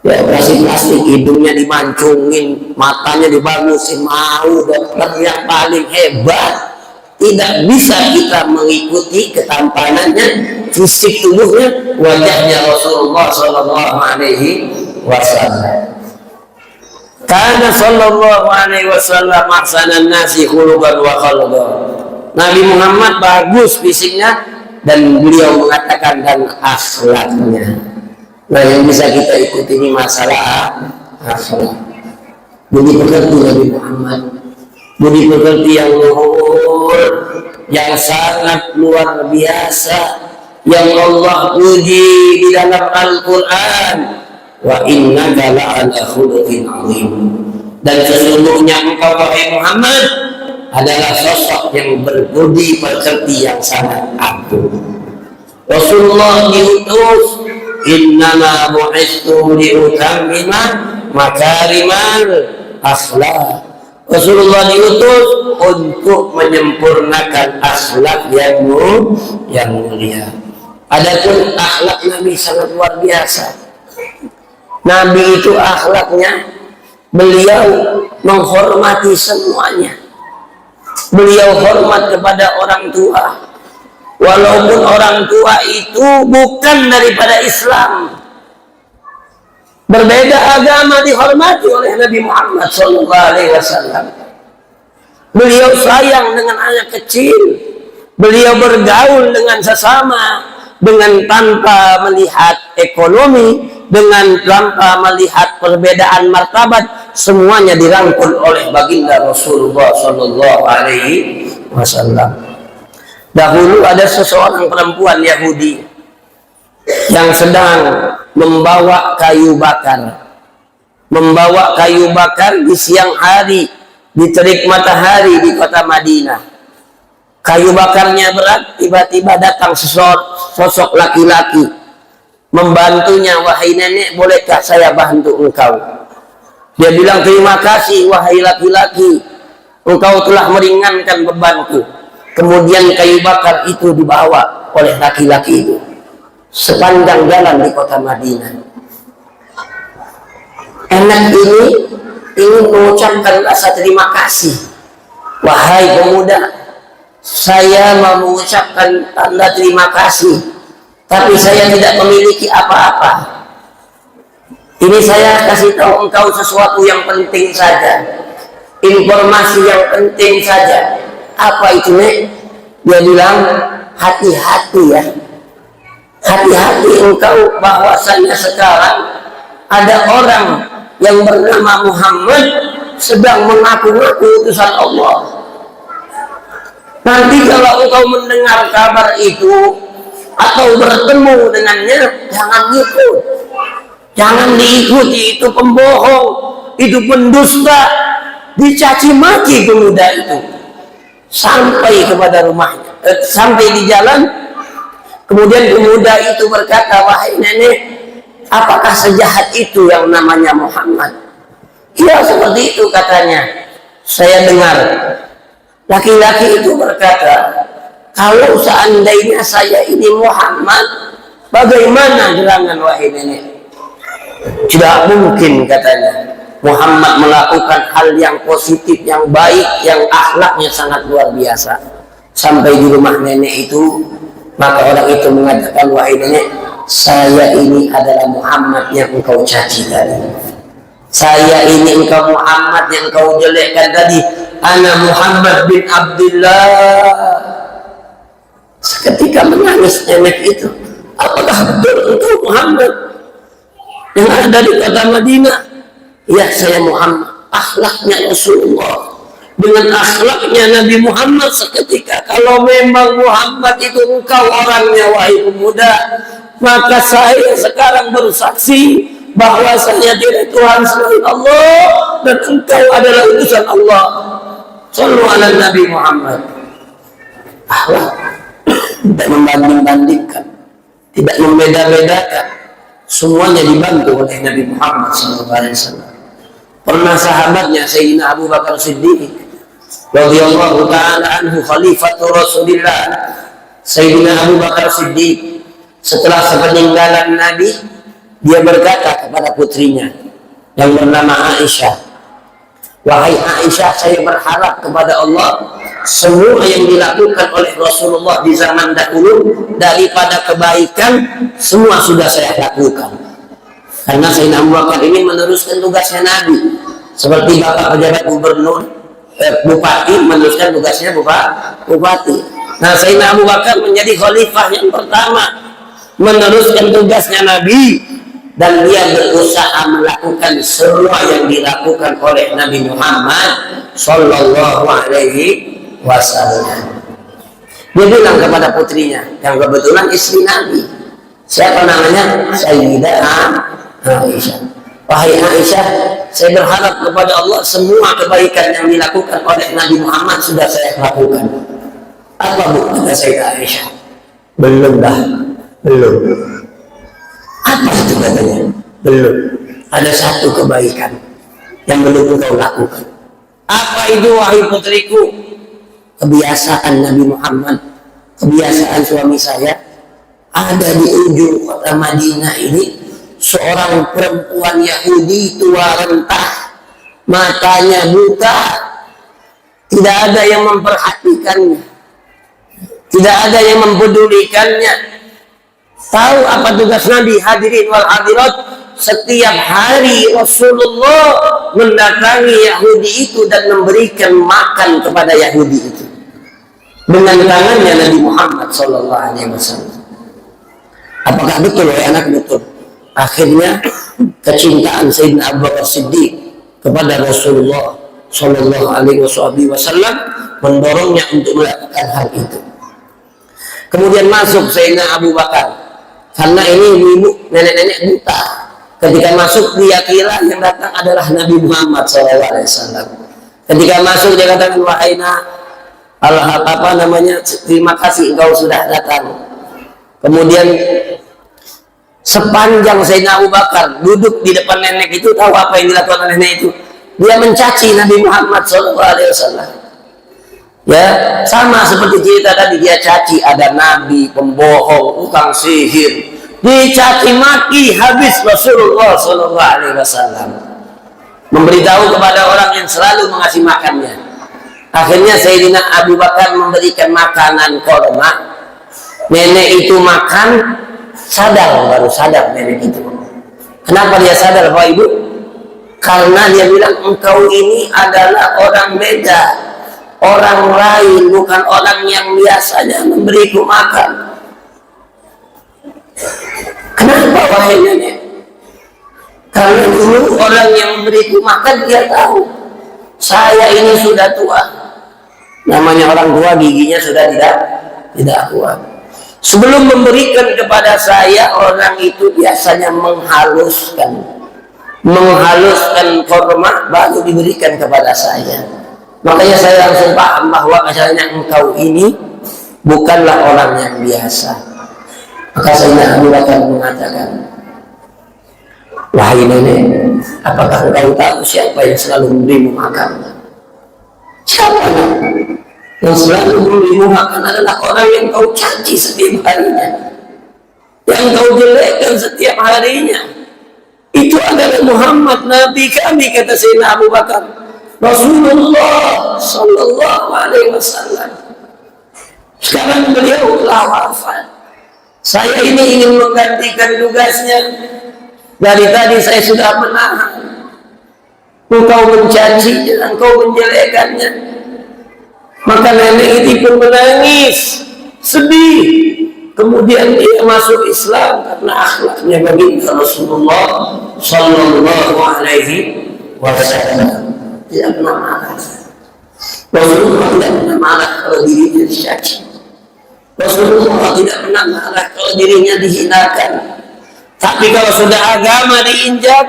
Ya, operasi plastik, hidungnya dimancungin, matanya dibagusin, mau dokter yang paling hebat, tidak bisa kita mengikuti ketampanannya, fisik tubuhnya, wajahnya Rasulullah sallallahu alaihi wasallam. Karena sallallahu alaihi wasallam ahsanan nasi khuluqan wa khalqan. Nabi Muhammad bagus fisiknya, dan beliau mengatakan dan akhlaknya. Nah, yang bisa kita ikuti ini masalah akhlak. Budi pekerti Nabi Muhammad, budi pekerti yang luhur, yang sangat luar biasa, yang Allah puji di dalam Al-Quran. Wa innaka la'ala khuluqin 'azim. Dan sesungguhnya engkau wahai Muhammad adalah sosok yang berbudi pekerti yang sangat agung. Rasulullah diutus, innama bu'istu liutammima makarimal akhlak. Rasulullah diutus untuk menyempurnakan akhlak yang mulia. Adapun akhlak Nabi sangat luar biasa. Nabi itu akhlaknya, beliau menghormati semuanya. Beliau hormat kepada orang tua, walaupun orang tua itu bukan daripada Islam. Berbeda agama dihormati oleh Nabi Muhammad SAW. Beliau sayang dengan anak kecil, beliau bergaul dengan sesama dengan tanpa melihat ekonomi, dengan tanpa melihat perbedaan martabat, semuanya dirangkul oleh baginda Rasulullah SAW. Dahulu ada seseorang perempuan Yahudi yang sedang membawa kayu bakar di siang hari di terik matahari di kota Madinah. Kayu bakarnya berat, tiba-tiba datang sosok laki-laki membantunya. Wahai nenek, bolehkah saya bantu engkau? Dia bilang, terima kasih wahai laki-laki, engkau telah meringankan bebanku. Kemudian kayu bakar itu dibawa oleh laki-laki itu sepanjang jalan di kota Madinah. Anak ini ingin mengucapkan rasa terima kasih. Wahai pemuda, saya mau mengucapkan tanda terima kasih, tapi saya tidak memiliki apa-apa. Ini saya kasih tahu engkau sesuatu yang penting saja, informasi yang penting saja. Apa itu, Nek? Dia bilang, hati-hati ya, hati-hati engkau, bahwasanya sekarang ada orang yang bernama Muhammad sedang mengaku-ngaku utusan Allah. Nanti kalau engkau mendengar kabar itu atau bertemu dengannya, jangan ikut, jangan diikuti. Itu pembohong, itu pendusta. Dicaci maki pemuda itu sampai kepada rumahnya, sampai di jalan. Kemudian pemuda itu berkata, wahai nenek, apakah sejahat itu yang namanya Muhammad? Ya, seperti itu katanya. Saya dengar laki-laki itu berkata, kalau seandainya saya ini Muhammad, bagaimana gerangan wahai nenek? Tidak mungkin katanya. Muhammad melakukan hal yang positif, yang baik, yang akhlaknya sangat luar biasa. Sampai di rumah nenek itu, maka orang itu mengatakan, wahai nenek, saya ini adalah Muhammad yang engkau caci tadi. Saya ini engkau Muhammad yang engkau jelekkan tadi. Ana Muhammad bin Abdullah. Seketika menangis nenek itu. Apakah betul engkau Muhammad yang ada di kota Madinah? Ya, saya Muhammad. Akhlaknya Rasulullah dengan akhlaknya Nabi Muhammad seketika. Kalau memang Muhammad itu engkau orangnya, wahai pemuda, maka saya sekarang bersaksi bahwasanya tidak Tuhan selain Allah dan engkau adalah utusan Allah. Shallu ala Nabi Muhammad. Akhlak tidak membanding-bandingkan, tidak membeda-bedakan, semuanya dibantu oleh Nabi Muhammad SAW. Pernah sahabatnya Sayyidina Abu Bakar Siddiq radhiyallahu ta'ala anhu, khalifatul Rasulillah, Sayyidina Abu Bakar Siddiq, setelah sepeninggalan Nabi, dia berkata kepada putrinya yang bernama Aisyah, wahai Aisyah, saya berharap kepada Allah semua yang dilakukan oleh Rasulullah di zaman dahulu daripada kebaikan, semua sudah saya lakukan. Karena Sayyidina Abu Bakar ini meneruskan tugasnya Nabi, seperti bapak pejabat gubernur, bupati meneruskan tugasnya bupati. Nah, Sayyidina Abu Bakar menjadi khalifah yang pertama, meneruskan tugasnya Nabi, dan dia berusaha melakukan semua yang dilakukan oleh Nabi Muhammad Sallallahu Alaihi Wasallam. Dia bilang kepada putrinya yang kebetulan istri Nabi, siapa namanya? Sayyidah Aisyah. Wahai Aisyah, saya berharap kepada Allah semua kebaikan yang dilakukan oleh Nabi Muhammad sudah saya lakukan. Apa bu? Kata Sayyidah Aisyah, belum dah, belum. Apa itu katanya? Belum. Ada satu kebaikan yang belum engkau lakukan. Apa itu wahai putriku? Kebiasaan Nabi Muhammad, kebiasaan suami saya, ada di ujung kota Madinah ini seorang perempuan Yahudi tua renta, matanya buta, tidak ada yang memperhatikannya, tidak ada yang mempedulikannya. Tahu apa tugas Nabi? Hadirin wal hadirat, setiap hari Rasulullah mendatangi Yahudi itu dan memberikan makan kepada Yahudi itu dengan tangannya Nabi Muhammad Sallallahu Alaihi Wasallam. Apakah betul ya anak? Betul. Akhirnya kecintaan Sayyidina Abu Bakar Siddiq kepada Rasulullah Sallallahu Alaihi Wasallam mendorongnya untuk melakukan hal itu. Kemudian masuk Sayyidina Abu Bakar, karena ini ibu nenek-nenek buta. Ketika masuk dia kira yang datang adalah Nabi Muhammad SAW. Ketika masuk dia katakan, wahai Allah, apa namanya, terima kasih engkau sudah datang. Kemudian sepanjang Sayyidina Abu Bakar duduk di depan nenek itu, tahu apa yang dilakukan oleh nenek itu? Dia mencaci Nabi Muhammad SAW. Ya, sama seperti cerita tadi, dia caci ada nabi, pembohong, tukang sihir, dicaci maki habis Rasulullah SAW memberitahu kepada orang yang selalu mengasih makannya. Akhirnya Sayyidina Abu Bakar memberikan makanan korma. Nenek itu makan, baru sadar nenek itu. Kenapa dia sadar Bapak Ibu? Karena dia bilang, engkau ini adalah orang beda, orang lain, bukan orang yang biasanya memberiku makan. Kenapa wahai nenek? Karena dulu orang yang memberiku makan dia tahu saya ini sudah tua. Namanya orang tua giginya sudah tidak kuat. Sebelum memberikan kepada saya, orang itu biasanya menghaluskan korma baru diberikan kepada saya. Makanya saya langsung paham bahwa asalnya engkau ini bukanlah orang yang biasa. Maka Sayyidina Abu Bakar mengatakan, wahai nenek, apakah engkau tahu siapa yang selalu memberimu makan? Siapa yang selalu memberimu makan? Adalah orang yang kau caci setiap harinya, yang kau jelekkan setiap harinya. Itu adalah Muhammad, Nabi kami, kata Sayyidina Abu Bakar. Rasulullah Sallallahu Alaihi Wasallam. Sekarang beliau telah wafat. Saya ini ingin menggantikan tugasnya. Dari tadi saya sudah menahan. Engkau mencacinya, engkau menjelekannya. Maka nenek itu pun menangis, sedih. Kemudian dia masuk Islam karena akhlaknya baginda Rasulullah Sallallahu Alaihi Wasallam. Tidak pernah marah. Rasulullah tidak pernah marah kalau dirinya dicaci. Rasulullah tidak pernah marah kalau dirinya dihinakan. Tapi kalau sudah agama diinjak,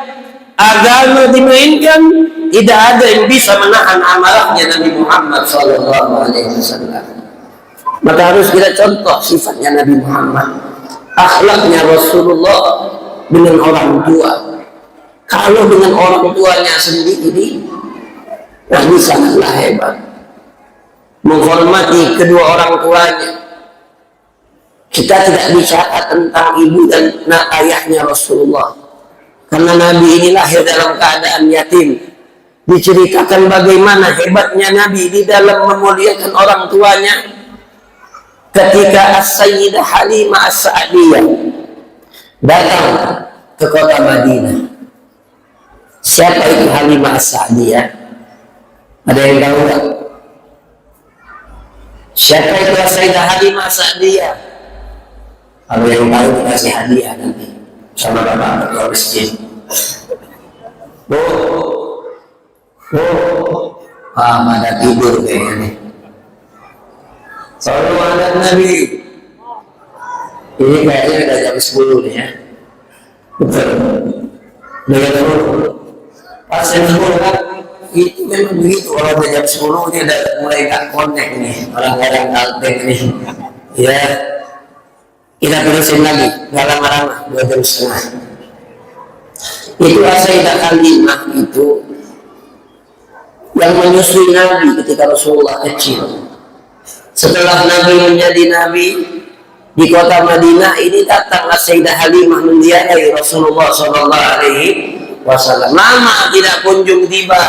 agama dimainkan, tidak ada yang bisa menahan amarahnya Nabi Muhammad SAW. Maka harus kita contoh sifatnya Nabi Muhammad, akhlaknya Rasulullah dengan orang tua. Kalau dengan orang tuanya sendiri, Nabi sangatlah hebat, menghormati kedua orang tuanya. Kita tidak bicara tentang ibu dan ayahnya Rasulullah, karena Nabi ini lahir dalam keadaan yatim. Diceritakan bagaimana hebatnya Nabi di dalam memuliakan orang tuanya. Ketika As-Sayyidah Halimah As-Sa'diyah datang ke kota Madinah. Siapa itu Halimah As-Sa'diyah? Ada yang tahu tak? Siapa itu Sayyidah Halimah As-Sa'diyah? Kalau yang tahu dikasih hadiah nanti sama bapak ketua masjid. Pada tidur kayaknya nih. Soalnya ada Nabi. Ini kayaknya udah jam 10 nih ya. Betul. Udah tahu. Pas jam 10 kan itu memang begitu. Kalau udah jam 10 dia udah mulai gak connect nih. Orang-orang kaltek nih. Ya. Kita terusin lagi. Gak lama-lama. 2 jam setengah. Itu Sayyidah Halimah itu yang menyusui Nabi ketika Rasulullah kecil. Setelah Nabi menjadi Nabi di kota Madinah, ini datanglah Sayyidah Halimah menziarahi Rasulullah SAW. Lama tidak kunjung tiba.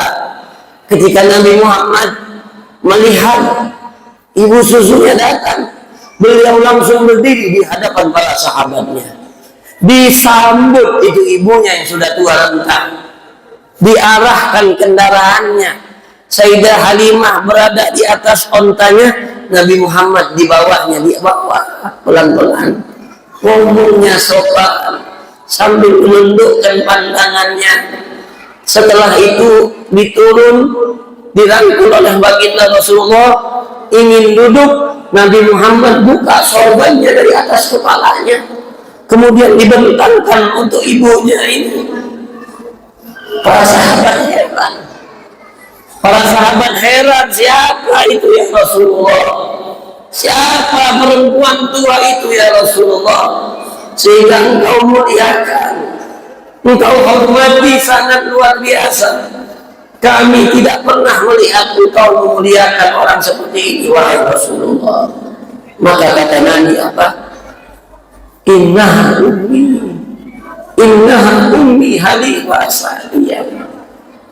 Ketika Nabi Muhammad melihat ibu susunya datang, beliau langsung berdiri di hadapan para sahabatnya. disambut itu ibunya yang sudah tua renta, diarahkan kendaraannya. Sayyidah Halimah berada di atas ontanya, Nabi Muhammad di bawahnya, dia bawa pelan-pelan, ngomongnya sopan sambil menundukkan pandangannya. Setelah itu diturun, dirangkul oleh baginda Rasulullah, ingin duduk, Nabi Muhammad buka sorbannya dari atas kepalanya, kemudian dibentangkan untuk ibunya ini. Para sahabat heran. Para sahabat heran, siapa itu ya Rasulullah? Siapa perempuan tua itu ya Rasulullah? Sehingga engkau muliakan, engkau hormati sangat luar biasa. Kami tidak pernah melihat engkau memuliakan orang seperti ini, wahai Rasulullah. Maka kata Nabi apa? Innaha ummi Halimah Sa'diyah.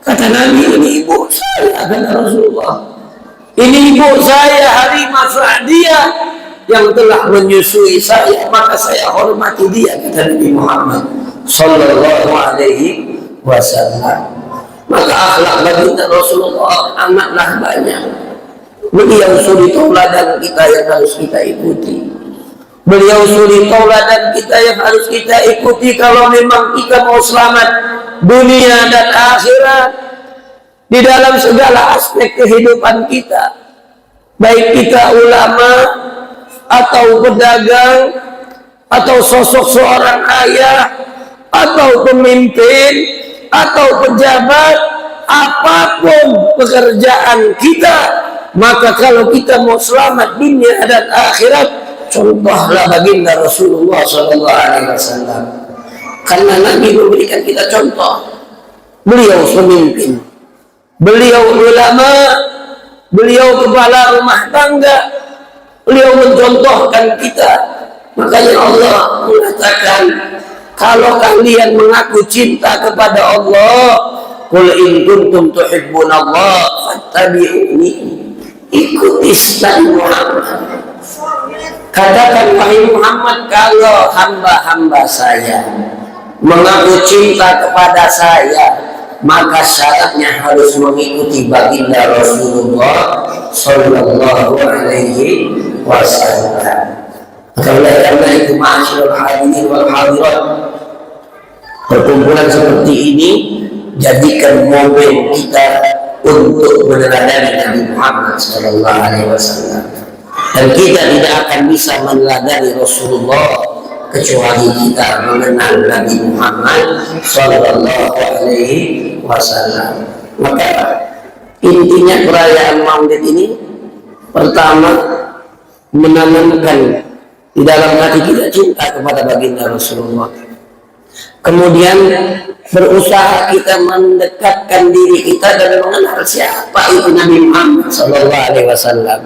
Kata Nabi, ini ibu saya, kata Rasulullah. Ini ibu saya Halimah Sa'diyah yang telah menyusui saya, maka saya hormati dia, kata Nabi Muhammad sallallahu alaihi wasallam. Maka akhlak baginda Rasulullah amatlah banyak. Beliau suri tauladan kita yang harus kita ikuti. Beliau suri tauladan kita yang harus kita ikuti kalau memang kita mau selamat dunia dan akhirat di dalam segala aspek kehidupan kita. Baik kita ulama atau pedagang atau sosok seorang ayah atau pemimpin atau pejabat, apapun pekerjaan kita, maka kalau kita mau selamat dunia dan akhirat, contohlah baginda Rasulullah SAW. Karena Nabi memberikan kita contoh. Beliau pemimpin, beliau ulama, beliau kepala rumah tangga, beliau mencontohkan kita. Makanya Allah mengatakan, kalau kalian mengaku cinta kepada Allah, qul in kuntum tuhibbunallah fattabi'uni, ikuti Nabi Muhammad. Katakan wahai Muhammad, kalau hamba-hamba saya mengaku cinta kepada saya, maka syaratnya harus mengikuti baginda Rasulullah sallallahu alaihi wasallam. Karena itu ma'asyiral hadirin wal hadirat, perkumpulan seperti ini jadikan momen kita untuk meneladani Nabi Muhammad sallallahu alaihi wasallam. Dan kita tidak akan bisa meneladani Rasulullah kecuali kita mengenal Nabi Muhammad sallallahu alaihi wasallam. Maka intinya perayaan Maulid ini, pertama, menanamkan di dalam hati kita cinta kepada baginda Rasulullah. Kemudian berusaha kita mendekatkan diri kita dan mengenal siapa itu Nabi Muhammad sallallahu alaihi wasallam.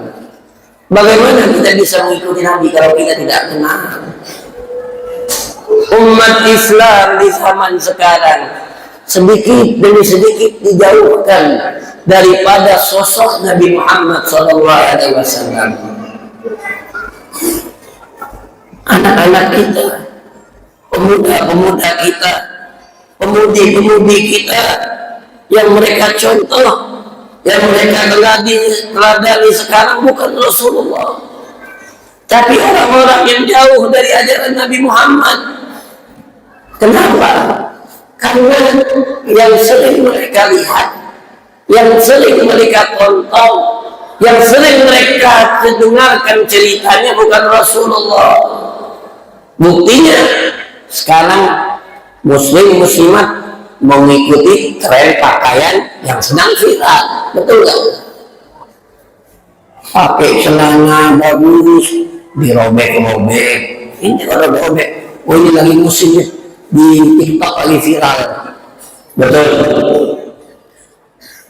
Bagaimana kita bisa mengikuti Nabi kalau kita tidak kenal? Umat Islam di zaman sekarang sedikit demi sedikit dijauhkan daripada sosok Nabi Muhammad sallallahu alaihi wasallam. Anak-anak kita, pemuda-pemuda kita, pemudi-pemudi kita yang mereka contoh, yang mereka teladani sekarang bukan Rasulullah, tapi orang-orang yang jauh dari ajaran Nabi Muhammad. Kenapa? Karena yang sering mereka lihat, yang sering mereka tonton, yang sering mereka dengarkan ceritanya bukan Rasulullah. Buktinya sekarang muslim muslimat mengikuti tren pakaian yang sedang viral, betul nggak? Pakai celana bagus, dirobek-robek. Ini kalau dirobek, oh ini lagi musim di TikTok lagi viral, betul.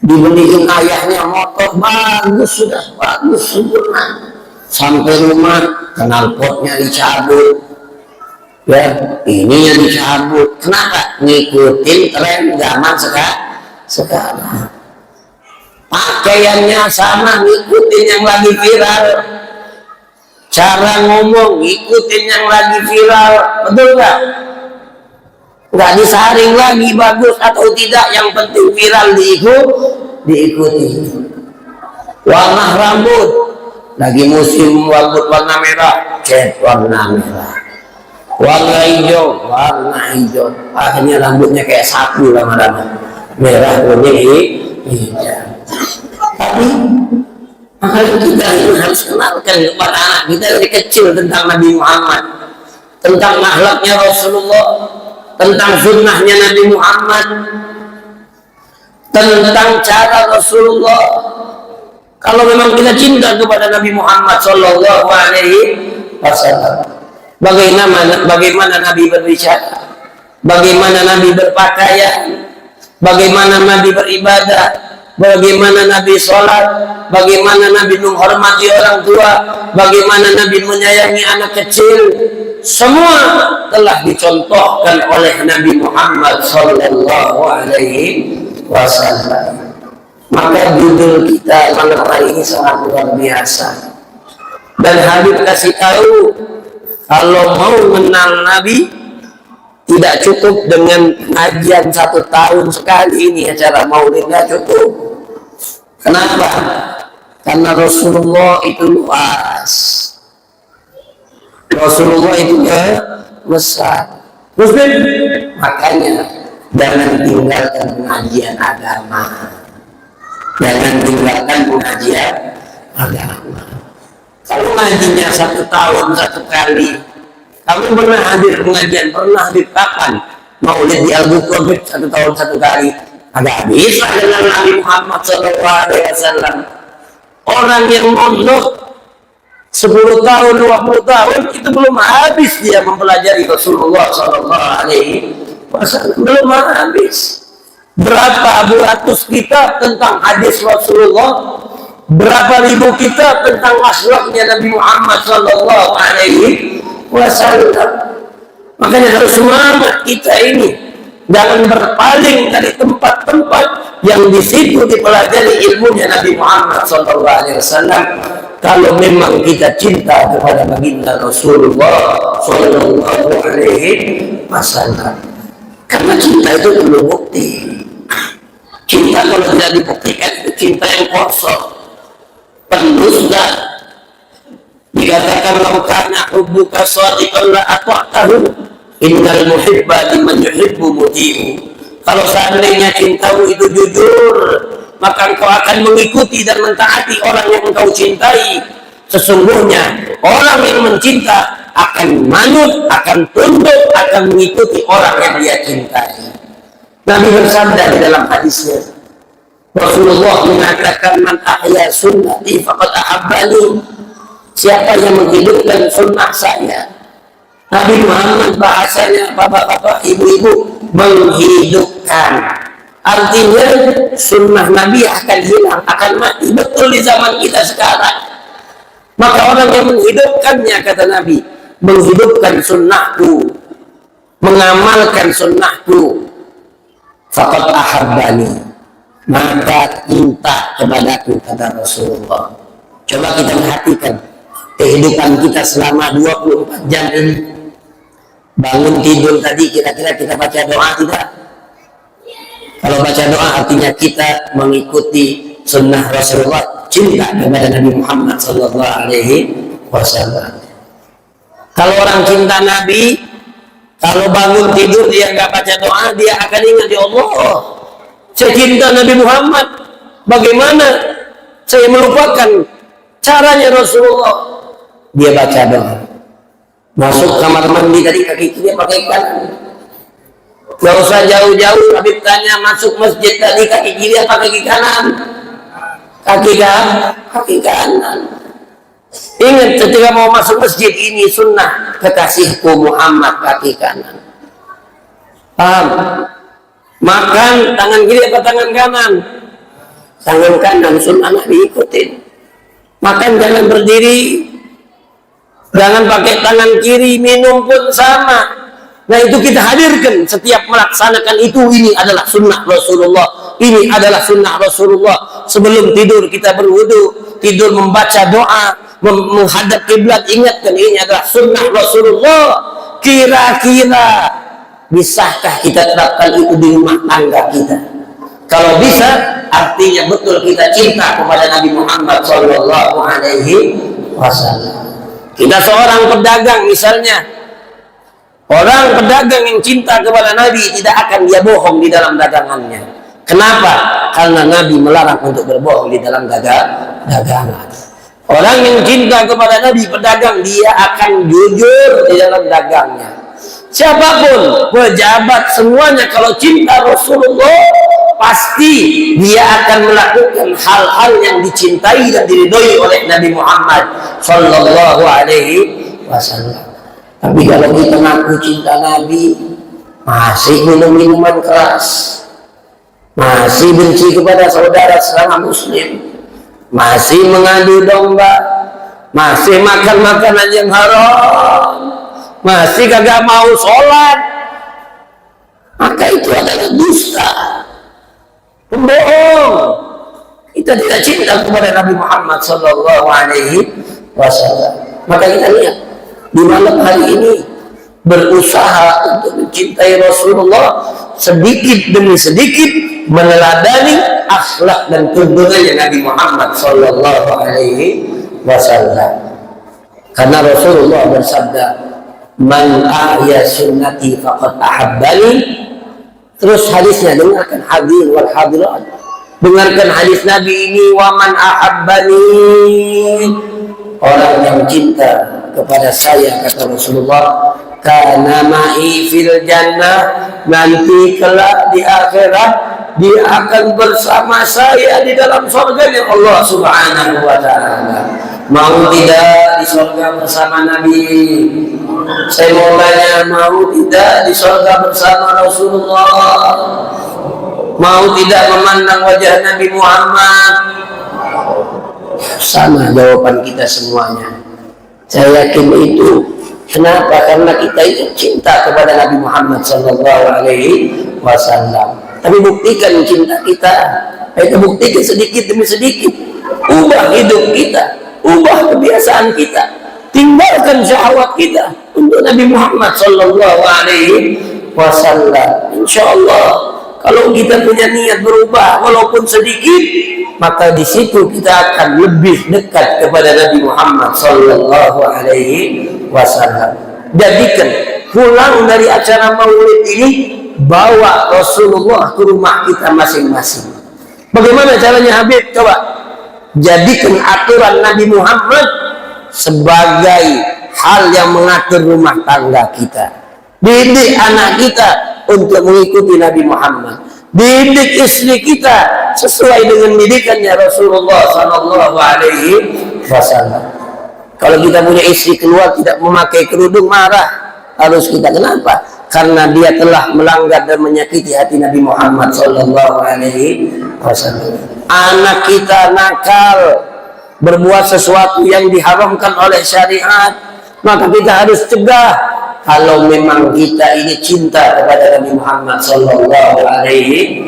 Dibeliin ayahnya motor bagus, sudah bagus sempurna, sampai rumah knalpotnya dicabut. Ya, ini yang dicabut. Kenapa? Ngikutin tren zaman sekarang. Pakaiannya sama, ngikutin yang lagi viral. Cara ngomong, ngikutin yang lagi viral. Betul nggak? nggak disaring lagi bagus atau tidak, yang penting viral diikuti. Warna rambut, lagi musim rambut warna merah, cat warna merah. Warna hijau, akhirnya rambutnya kayak sapu lama-lama, merah kuning hijau. Tapi makanya kita harus kenalkan kepada anak kita dari kecil tentang Nabi Muhammad, tentang akhlaknya Rasulullah, tentang sunnahnya Nabi Muhammad, tentang cara Rasulullah. Kalau memang kita cinta kepada Nabi Muhammad Sallallahu Alaihi Wasallam, bagaimana Nabi berbicara, bagaimana Nabi berpakaian, bagaimana Nabi beribadah, bagaimana Nabi sholat, bagaimana Nabi menghormati orang tua, bagaimana Nabi menyayangi anak kecil, semua telah dicontohkan oleh Nabi Muhammad Sallallahu Alaihi Wasallam. Maka judul kita malam hari ini sangat luar biasa. Dan Habib kasih tahu, kalau mau mengenal Nabi tidak cukup dengan pengajian 1 tahun sekali, ini acara maulid nggak cukup. Kenapa? Karena Rasulullah itu luas, Rasulullah itu besar. Muslim, makanya jangan tinggalkan pengajian agama. Jangan tinggalkan pengajian agama. Kalau ngajinya 1 tahun 1 kali, kamu pernah hadir pengajian, pernah hadir kapan? Maulid di Al-Bukhari 1 tahun 1 kali, agak bisa dengan Nabi Muhammad SAW. Orang yang mondok 10 tahun, 20 tahun itu belum habis dia mempelajari Rasulullah SAW. Belum habis. Berapa ratus kita tentang hadis Rasulullah, berapa ribu kita tentang akhlaknya Nabi Muhammad Sallallahu Alaihi Wasallam. Makanya harus semangat kita ini, jangan berpaling dari tempat-tempat yang di situ dipelajari ilmunya Nabi Muhammad Sallallahu Alaihi Wasallam. Kalau memang kita cinta kepada baginda Rasulullah Sallallahu Alaihi Wasallam, karena cinta itu perlu bukti. Cinta kalau tidak dibuktikan itu cinta yang kosong, pendusta. Dikatakan laukana hubbuka shadiqan la ata'tahu, innal muhibba liman yuhibbu muti'u. Kalau seandainya cintamu itu jujur, maka engkau akan mengikuti dan mentaati orang yang engkau cintai. Sesungguhnya orang yang mencinta akan manut, akan tunduk, akan mengikuti orang yang dia cintai. Nabi bersabda di dalam hadisnya, Rasulullah mengatakan, man ahya sunnati faqad ahabbani. Siapa yang menghidupkan sunnah saya, Nabi Muhammad bahasanya bapak-bapak, ibu-ibu, menghidupkan. Artinya sunnah Nabi akan hilang, akan mati. Betul di zaman kita sekarang. Maka orang yang menghidupkannya, kata Nabi, menghidupkan sunnahku, mengamalkan sunnahku, faqad ahabbani, maka cinta kepadaku, kata Rasulullah. Coba kita perhatikan kehidupan kita selama 24 jam ini. Bangun tidur tadi, kira-kira kita baca doa tidak? Kalau baca doa artinya kita mengikuti sunnah Rasulullah, cinta kepada Nabi Muhammad Sallallahu Alaihi Wasallam. Kalau orang cinta Nabi, kalau bangun tidur dia nggak baca doa, dia akan ingat, ya Allah, saya cinta Nabi Muhammad. Bagaimana saya melupakan caranya Rasulullah? Dia baca doa. Masuk kamar mandi tadi kaki kiri pakai kanan. Gak usah jauh-jauh, Habib tanya, masuk masjid tadi kaki kiri apa kaki kanan? Kaki kanan. Ingat ketika mau masuk masjid, ini sunnah kekasihku Muhammad, kaki kanan. Paham? Makan tangan kiri apa tangan kanan? Tangan kanan, sunnah Nabi ikutin. Makan jangan berdiri, jangan pakai tangan kiri, minum pun sama. Nah itu kita hadirkan setiap melaksanakan itu. Ini adalah sunnah Rasulullah, ini adalah sunnah Rasulullah. Sebelum tidur kita berwudu, tidur membaca doa, menghadap kiblat, ingatkan ini adalah sunnah Rasulullah. Kira-kira bisakah kita terapkan itu di rumah tangga kita? Kalau bisa, artinya betul kita cinta kepada Nabi Muhammad Sallallahu Alaihi Wasallam. Kita seorang pedagang misalnya, orang pedagang yang cinta kepada Nabi tidak akan dia bohong di dalam dagangannya. Kenapa? Karena Nabi melarang untuk berbohong di dalam dagangan. Orang yang cinta kepada Nabi, pedagang, dia akan jujur di dalam dagangnya. Siapapun, pejabat, semuanya kalau cinta Rasulullah, pasti dia akan melakukan hal-hal yang dicintai dan diridhoi oleh Nabi Muhammad Sallallahu Alaihi Wasallam. Tapi kalau kita ngaku cinta Nabi, masih minum minuman keras, masih benci kepada saudara sesama Muslim, masih mengadu domba, masih makan makanan yang haram, masih kagak mau sholat, maka itu adalah dusta, pembohong. Kita tidak cinta kepada Nabi Muhammad Sallallahu Alaihi Wasallam. Maka kita lihat di malam hari ini berusaha untuk mencintai Rasulullah, sedikit demi sedikit meneladani akhlak dan tuntunannya Nabi Muhammad Sallallahu Alaihi Wasallam. Karena Rasulullah bersabda, "Man ahya sunnati faqad ahabbani." Terus hadisnya, dengarkan hadir wal hadirat, dengarkan hadis Nabi ini, "Wa man ahabbani." Orang yang cinta kepada saya, kata Rasulullah, kana ma'i fil jannah, nanti kelak di akhirat dia akan bersama saya di dalam surganya Allah Subhanahu wa ta'ala. Mau tidak di surga bersama Nabi? Saya mau tanya, mau tidak di surga bersama Rasulullah? Mau tidak memandang wajah Nabi Muhammad? Sama jawaban kita semuanya. Saya yakin itu. Kenapa? Karena kita itu cinta kepada Nabi Muhammad Sallallahu Alaihi Wasallam. Tapi buktikan cinta kita. Kita buktikan sedikit demi sedikit. Ubah hidup kita, ubah kebiasaan kita, tinggalkan syahwat kita untuk Nabi Muhammad Sallallahu Alaihi Wasallam. Insya Allah, kalau kita punya niat berubah walaupun sedikit, maka di situ kita akan lebih dekat kepada Nabi Muhammad Sallallahu Alaihi Wasallam. Jadikan pulang dari acara maulid ini, bawa Rasulullah ke rumah kita masing-masing. Bagaimana caranya, Habib? Coba jadikan aturan Nabi Muhammad sebagai hal yang mengatur rumah tangga kita. Didik anak kita untuk mengikuti Nabi Muhammad. Didik istri kita sesuai dengan didikannya Rasulullah Sallallahu Alaihi Wasallam. Kalau kita punya istri keluar tidak memakai kerudung, marah. Harus kita, kenapa? Karena dia telah melanggar dan menyakiti hati Nabi Muhammad Sallallahu Alaihi Wasallam. Anak kita nakal, berbuat sesuatu yang diharamkan oleh syariat, maka kita harus cegah. Kalau memang kita ini cinta kepada Nabi Muhammad Sallallahu Alaihi.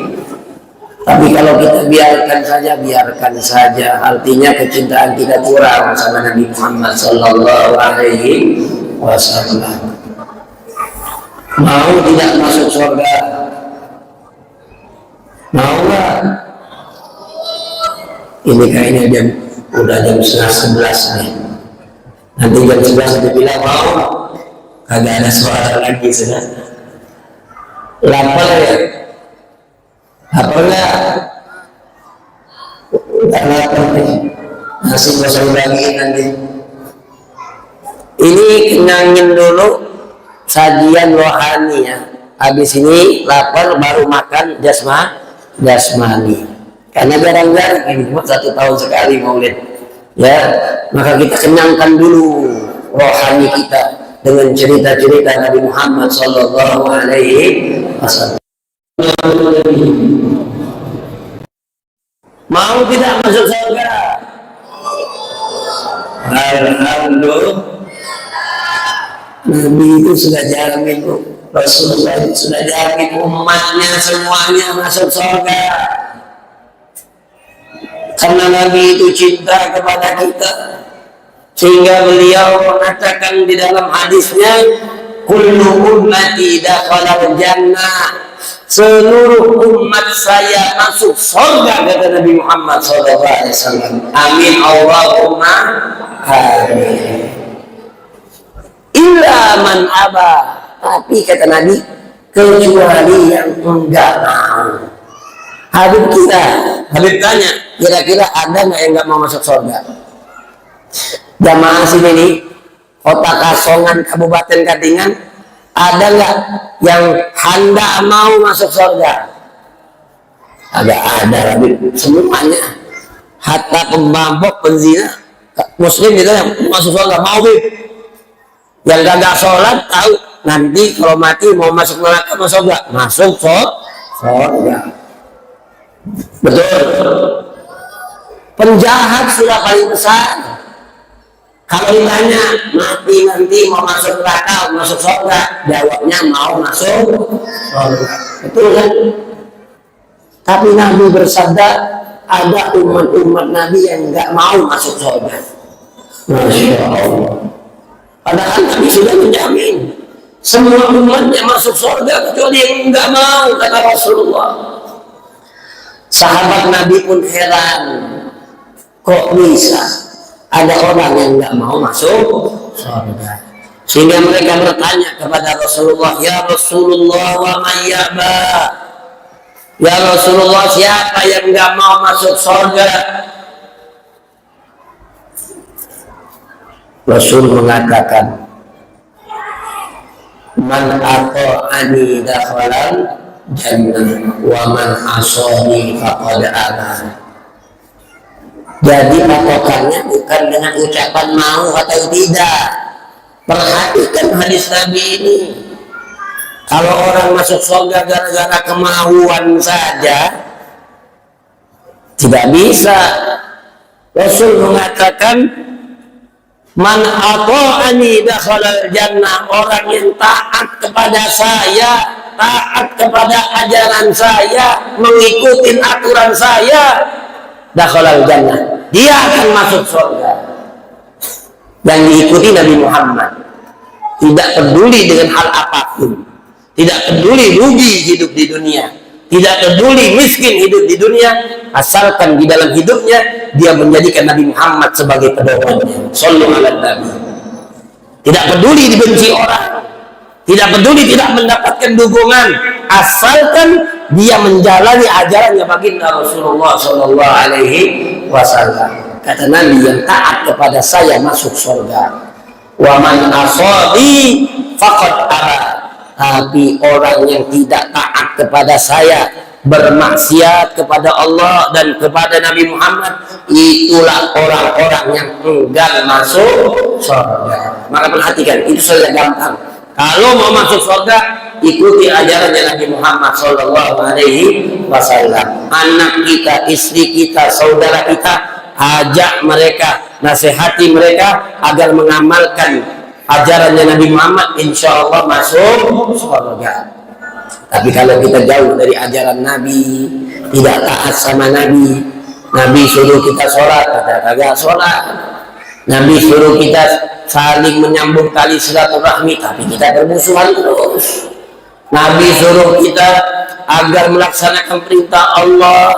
Tapi kalau kita biarkan saja, artinya kecintaan kita kurang sama Nabi Muhammad Sallallahu Alaihi Wasallam. Mau tidak masuk surga? Mau nggak? Ini kayaknya udah jam 10:30 nih. Nanti jam 11 dibilang mau, kagak ada suara lagi sudah. Lapar ya? Lapar nggak? Nggak lapar nih. Masih bisa bagiin nanti. Ini kenyangin dulu sajian rohani ya. Habis ini lapar baru makan jasmani. Karena jarang-jarang ini cuma 1 tahun sekali maulid. Ya, maka kita kenyangkan dulu rohani kita dengan cerita-cerita Nabi Muhammad Sallallahu Alaihi Wasallam. Mau tidak masuk surga? Alhamdulillah. Nabi itu sudah jamin, Rasulullah itu sudah jamin umatnya semuanya masuk surga. Karena Nabi itu cinta kepada kita, sehingga beliau mengatakan di dalam hadisnya, kullu ummati dakhalal jannah, seluruh umat saya masuk surga, kata Nabi Muhammad SAW. Amin Allahumma amin. Illa man aba, tapi kata Nabi, kecuali yang enggak mau. Habib tanya, kira-kira ada nggak yang nggak mau masuk surga? Jamaah sini nih, Kota Kasongan, Kabupaten Katingan, ada nggak yang hendak mau masuk surga? Ada semuanya. Hatta pemabok, penzina, muslim itu yang masuk surga mau. Yang gak sholat tahu nanti kalau mati mau masuk neraka masuk nggak? Masuk surga. Betul. Penjahat sudah paling besar. Kalau ditanya mati nanti mau masuk neraka, masuk surga, jawabnya mau masuk surga. Betul kan? Tapi Nabi bersabda, ada umat-umat Nabi yang nggak mau masuk surga. Masya Allah. Padahal Nabi sudah menjamin semua umatnya masuk surga kecuali yang nggak mau, kata Rasulullah. Sahabat Nabi pun heran, kok bisa ada orang yang nggak mau masuk surga. Sehingga mereka bertanya kepada Rasulullah, ya Rasulullah, wa man ya'ba? Ya Rasulullah, siapa yang nggak mau masuk surga? Rasul mengatakan, man ata'ani dakhalal jannah wa man asani faqad aba. Jadi patokannya bukan dengan ucapan mau atau tidak. Perhatikan hadis Nabi ini. Kalau orang masuk surga gara-gara kemauan saja, tidak bisa. Rasul mengatakan, man ata'ani dakhalal jannah, orang yang taat kepada saya, taat kepada ajaran saya, mengikuti aturan saya, dakhalal jannah, dia akan masuk surga. Dan diikuti Nabi Muhammad, tidak peduli dengan hal apapun, tidak peduli rugi hidup di dunia, tidak peduli miskin hidup di dunia, asalkan di dalam hidupnya dia menjadikan Nabi Muhammad sebagai pedomannya. Sallallahu alaihi Nabi. Tidak peduli dibenci orang, tidak peduli tidak mendapatkan dukungan, asalkan dia menjalani ajarannya baginda Rasulullah Sallallahu Alaihi Wasallam. Kata Nabi, yang taat kepada saya masuk surga. Wa man asadi faqad aba. Tapi orang yang tidak taat kepada saya, bermaksiat kepada Allah dan kepada Nabi Muhammad, itulah orang-orang yang enggan masuk surga. Maka perhatikan, itu saja gampang. Kalau mau masuk surga, ikuti ajarannya Nabi Muhammad Sallallahu Alaihi Wasallam. Anak kita, istri kita, saudara kita, ajak mereka, nasihati mereka agar mengamalkan ajarannya Nabi Muhammad, insya Allah masuk surga. Tapi kalau kita jauh dari ajaran Nabi, tidak taat sama Nabi, Nabi suruh kita sholat, kita kagak sholat. Nabi suruh kita saling menyambung tali silaturahmi, tapi kita bermusuhan terus. Nabi suruh kita agar melaksanakan perintah Allah,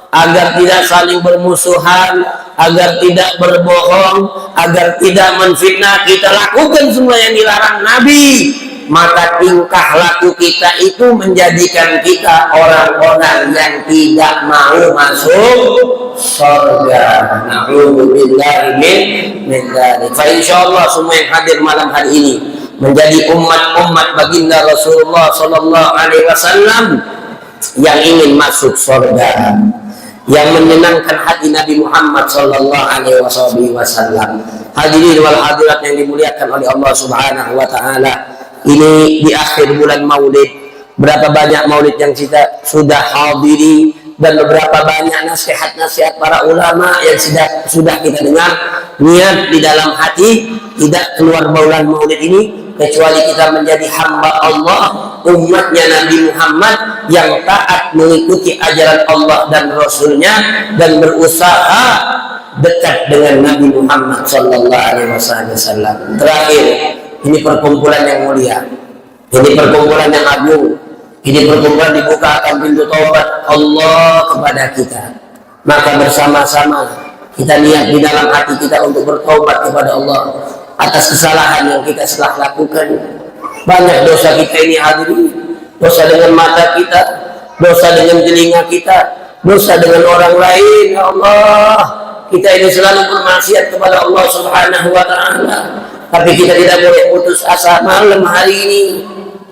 agar tidak saling bermusuhan, agar tidak berbohong, agar tidak menfitnah, kita lakukan semua yang dilarang Nabi. Maka tingkah laku kita itu menjadikan kita orang-orang yang tidak mau masuk surga. Na'udzubillahi min dzalik. Fa insyaallah semua yang hadir malam hari ini menjadi umat-umat baginda Rasulullah Sallallahu Alaihi Wasallam yang ingin masuk surga, yang menyenangkan hati Nabi Muhammad Sallallahu Alaihi Wasallam. Hadirin wal hadirat yang dimuliakan oleh Allah Subhanahu Wa Taala. Ini di akhir bulan Maulid, berapa banyak Maulid yang kita sudah hadiri, dan beberapa banyak nasihat-nasihat para ulama yang sudah kita dengar. Niat di dalam hati, tidak keluar bulan Maulid ini kecuali kita menjadi hamba Allah, umatnya Nabi Muhammad yang taat mengikuti ajaran Allah dan Rasulnya, dan berusaha dekat dengan Nabi Muhammad Sallallahu Alaihi Wasallam. Terakhir, ini perkumpulan yang mulia. Ini perkumpulan yang agung. Ini perkumpulan dibukakan pintu taubat Allah kepada kita. Maka bersama-sama kita niat di dalam hati kita untuk bertobat kepada Allah atas kesalahan yang kita telah lakukan. Banyak dosa kita ini hadirin. Dosa dengan mata kita, dosa dengan telinga kita, dosa dengan orang lain. Ya Allah, kita ini selalu bermaksiat kepada Allah Subhanahu wa Ta'ala. Tapi kita tidak boleh putus asa. Malam hari ini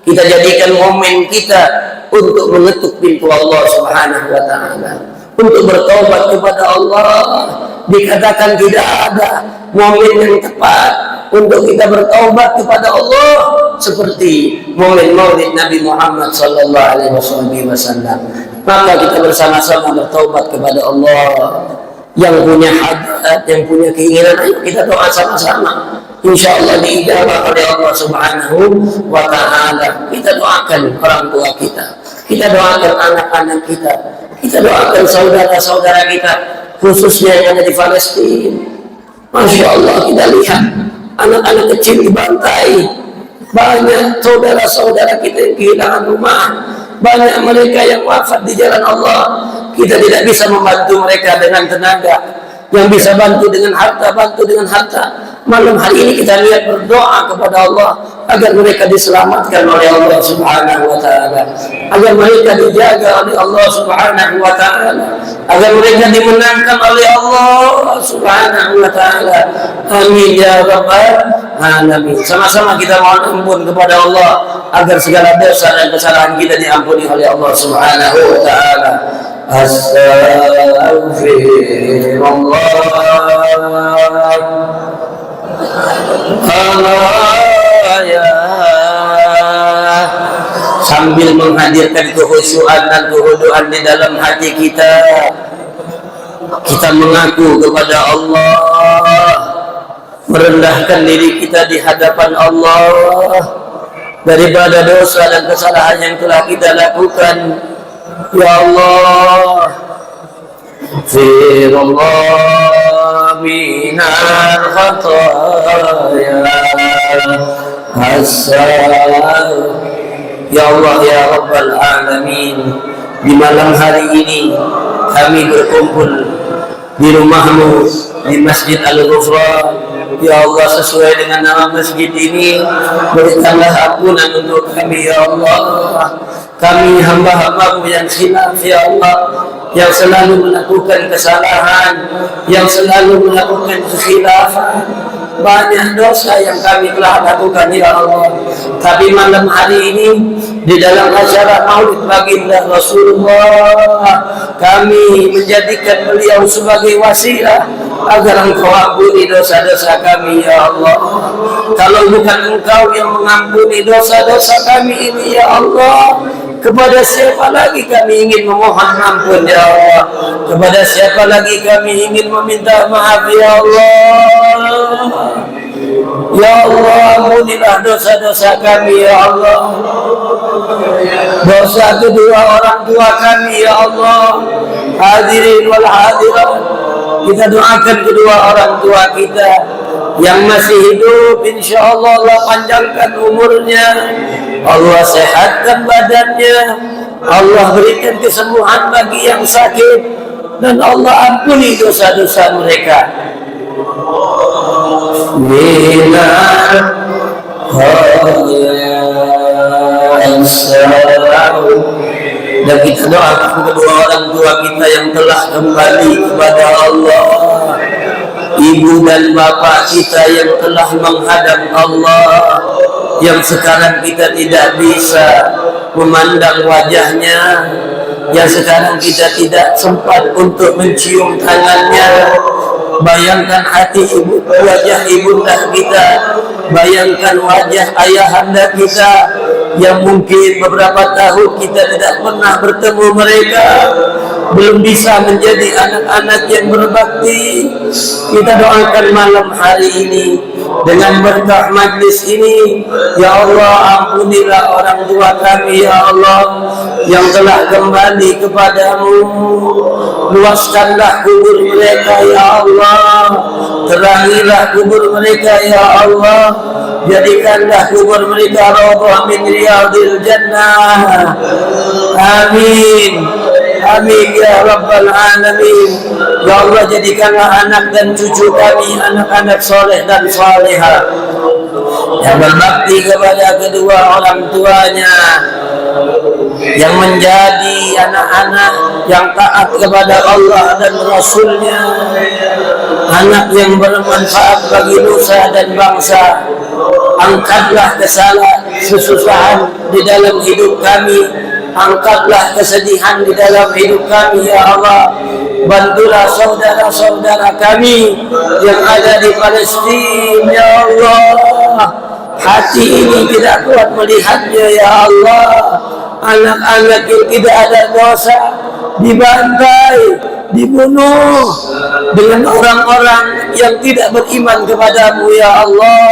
kita jadikan momen kita untuk mengetuk pintu Allah Subhanahu wa Ta'ala, untuk bertobat kepada Allah. Dikatakan tidak ada momen yang tepat untuk kita bertobat kepada Allah seperti momen Maulid Nabi Muhammad sallallahu alaihi wasallam. Maka kita bersama-sama bertobat kepada Allah. Yang punya hajat, yang punya keinginan, ayo kita doa sama-sama. Insya Allah diijabah oleh Allah Subhanahu wa Ta'ala. Kita doakan orang tua kita, kita doakan anak-anak kita, kita doakan saudara-saudara kita, khususnya yang ada di Palestina. Masya Allah, kita lihat anak-anak kecil dibantai, banyak saudara-saudara kita yang kehilangan rumah, banyak mereka yang wafat di jalan Allah. Kita tidak bisa membantu mereka dengan tenaga, yang bisa bantu dengan harta, bantu dengan harta. Malam hari ini kita lihat berdoa kepada Allah agar mereka diselamatkan oleh Allah Subhanahu wa Ta'ala, agar mereka dijaga oleh Allah Subhanahu wa Ta'ala, agar mereka dimenangkan oleh Allah Subhanahu wa Ta'ala. Amin ya rabbal alamin. Sama-sama kita mohon ampun kepada Allah agar segala dosa dan kesalahan kita diampuni oleh Allah Subhanahu wa Ta'ala. Sambil menghadirkan kehusuan dan kehuduan di dalam hati kita, kita mengaku kepada Allah, merendahkan diri kita di hadapan Allah daripada dosa dan kesalahan yang telah kita lakukan. Ya Allah, firullah minal khataya asal. Ya Allah, ya Rabbal Alamin, di malam hari ini kami berkumpul di rumahmu, di Masjid Al-Ghufran. Ya Allah, sesuai dengan nama masjid ini, berikanlah ampunan untuk kami ya Allah. Kami hamba-hambamu yang khilaf ya Allah, yang selalu melakukan kesalahan, yang selalu melakukan kekhilafan. Banyak dosa yang kami telah lakukan ya Allah. Tapi malam hari ini di dalam acara Maulid Baginda Rasulullah, kami menjadikan beliau sebagai wasilah agar Engkau ampuni dosa-dosa kami ya Allah. Kalau bukan Engkau yang mengampuni dosa-dosa kami ini ya Allah, kepada siapa lagi kami ingin memohon ampun ya Allah? Kepada siapa lagi kami ingin meminta maaf ya Allah? Ya Allah, ampunilah dosa-dosa kami ya Allah, dosa kedua orang tua kami ya Allah. Hadirin wal hadirat, kita doakan kedua orang tua kita yang masih hidup, insya Allah Allah panjangkan umurnya, Allah sehatkan badannya, Allah berikan kesembuhan bagi yang sakit, dan Allah ampuni dosa-dosa mereka. Dan kita doakan kedua orang tua kita yang telah kembali kepada Allah, ibu dan bapak kita yang telah menghadap Allah, yang sekarang kita tidak bisa memandang wajahnya, yang sekarang kita tidak sempat untuk mencium tangannya. Bayangkan hati ibu, wajah ibunda kita, bayangkan wajah ayahanda kita yang mungkin beberapa tahun kita tidak pernah bertemu mereka. belum bisa menjadi anak-anak yang berbakti, kita doakan malam hari ini dengan berkah majlis ini. Ya Allah, ampunilah orang tua kami ya Allah yang telah kembali kepadamu. Luaskanlah kubur mereka ya Allah, terangilah kubur mereka ya Allah, jadikanlah kubur mereka raudhah min riyadil jannah. Amin. Amin ya Rabbal Alamin. Ya Allah, jadikanlah anak dan cucu kami anak-anak soleh dan salihah yang berbakti kepada kedua orang tuanya, yang menjadi anak-anak yang taat kepada Allah dan Rasulnya, anak yang bermanfaat bagi nusa dan bangsa. Angkatlah kesalahan, kesusahan di dalam hidup kami, angkatlah kesedihan di dalam hidup kami ya Allah. Bantulah saudara-saudara kami yang ada di Palestina ya Allah. Hati ini tidak kuat melihatnya ya Allah. Anak-anak yang tidak ada dosa dibantai, dibunuh dengan orang-orang yang tidak beriman kepadamu ya Allah.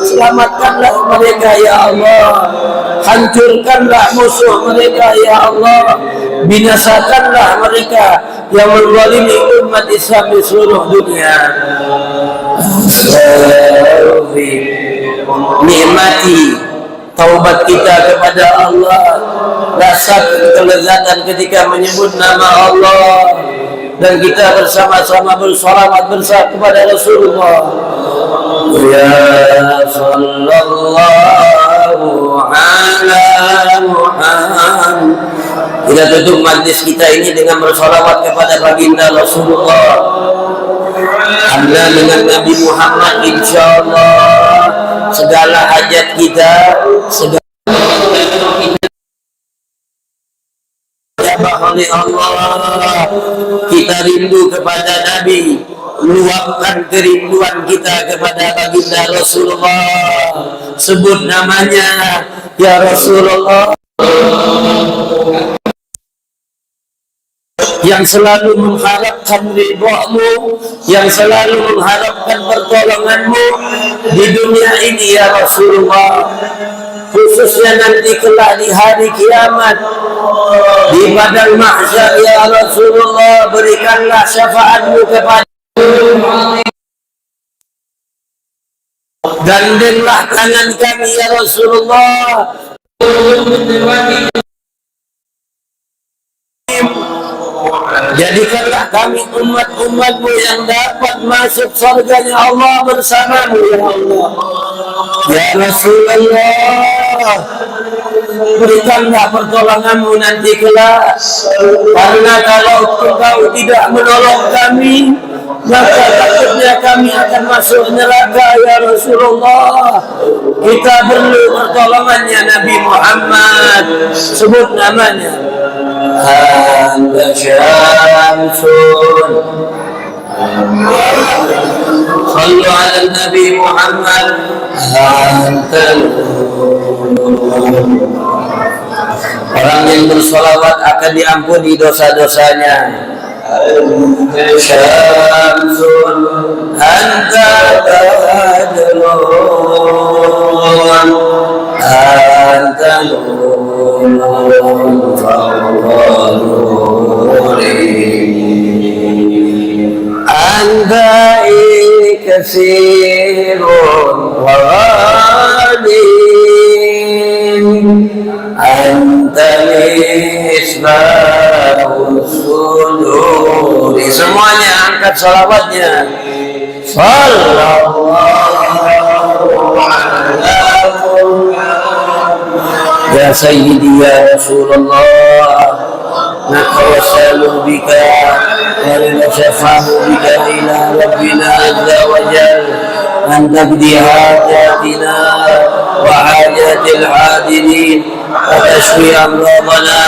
Selamatkanlah mereka ya Allah, hancurkanlah musuh mereka ya Allah, binasakanlah mereka yang menzalimi umat Islam di seluruh dunia. Nikmati taubat kita kepada Allah, rasakan kelezatan ketika menyebut nama Allah, dan kita bersama-sama bersalawat bersama kepada Rasulullah. Ya sallallahu ala Muhammad. Kita tutup majlis kita ini dengan bersalawat kepada baginda Rasulullah. Alhamdulillah, dengan Nabi Muhammad insyaallah segala hajat kita, segala oleh Allah. Kita rindu kepada Nabi, luapkan kerinduan kita kepada baginda Rasulullah. Sebut namanya ya Rasulullah, yang selalu mengharapkan ridhamu, yang selalu mengharapkan pertolonganmu di dunia ini ya Rasulullah, khususnya nanti kelak di hari kiamat di padang mahsyar ya Rasulullah. Berikanlah syafaatmu kepada, gandenglah tangan kami ya Rasulullah, jadikanlah kami umat-umatmu yang dapat masuk surganya Allah bersamamu ya Allah. Ya Rasulullah, berikanlah pertolonganmu nanti kelak, karena kalau engkau tidak menolong kami, maka takutnya kami akan masuk neraka ya Rasulullah. Kita perlu pertolongannya Nabi Muhammad. Sebut namanya. Anta syamsun, sallu ala Nabi Muhammad. Anta orang yang bersolawat akan diampuni dosa-dosanya. Anta syamsun, anta badrun, anta nurun fawqa nuri, anta kasirun wa ghalin, anta misbahus suduri. Semuanya angkat salawatnya. Sallallahu alaihi ya Sayyidi ya Rasulullah, natawassalu bika wa nashafahu bika ila Rabbina azza wa jalla an tabdi hajatina wa hajatil adilin wa tashfi amradana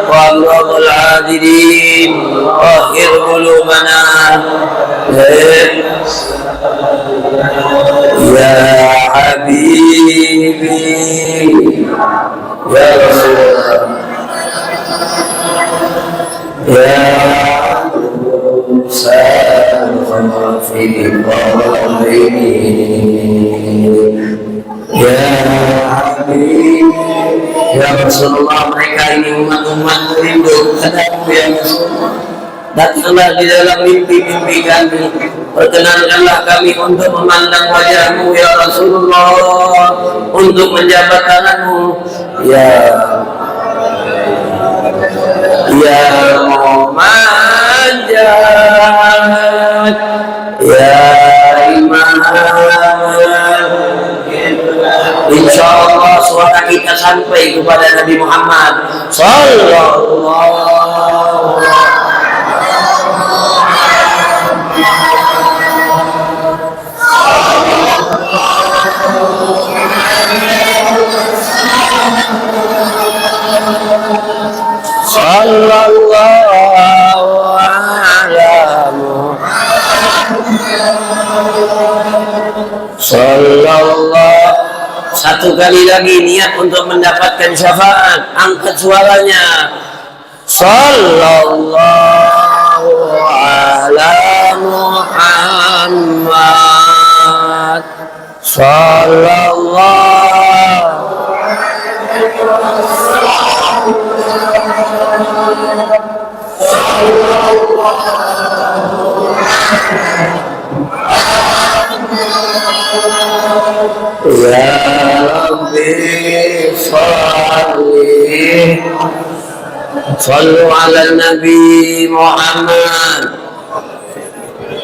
wa amradal adilin wa akhir qulubana ya Habibi ya Rasulullah. يا موسى في القرآن ya Habib ya Rasulullah, mereka ini umat-umat rindu kepadamu ya Rasulullah. Datanglah di dalam mimpi-mimpi kami, perkenankanlah kami untuk memandang wajahmu ya Rasulullah, untuk menjabat tanganmu ya Muhammad ya Imam. Insyaallah suara kita sampai kepada Nabi Muhammad sallallahu sallallahu. Satu kali lagi niat untuk mendapatkan syafaat, angkat suaranya. Sallallahu ala Muhammad. Sallallahu. Ya Rabbi sallu ala Nabi Muhammad.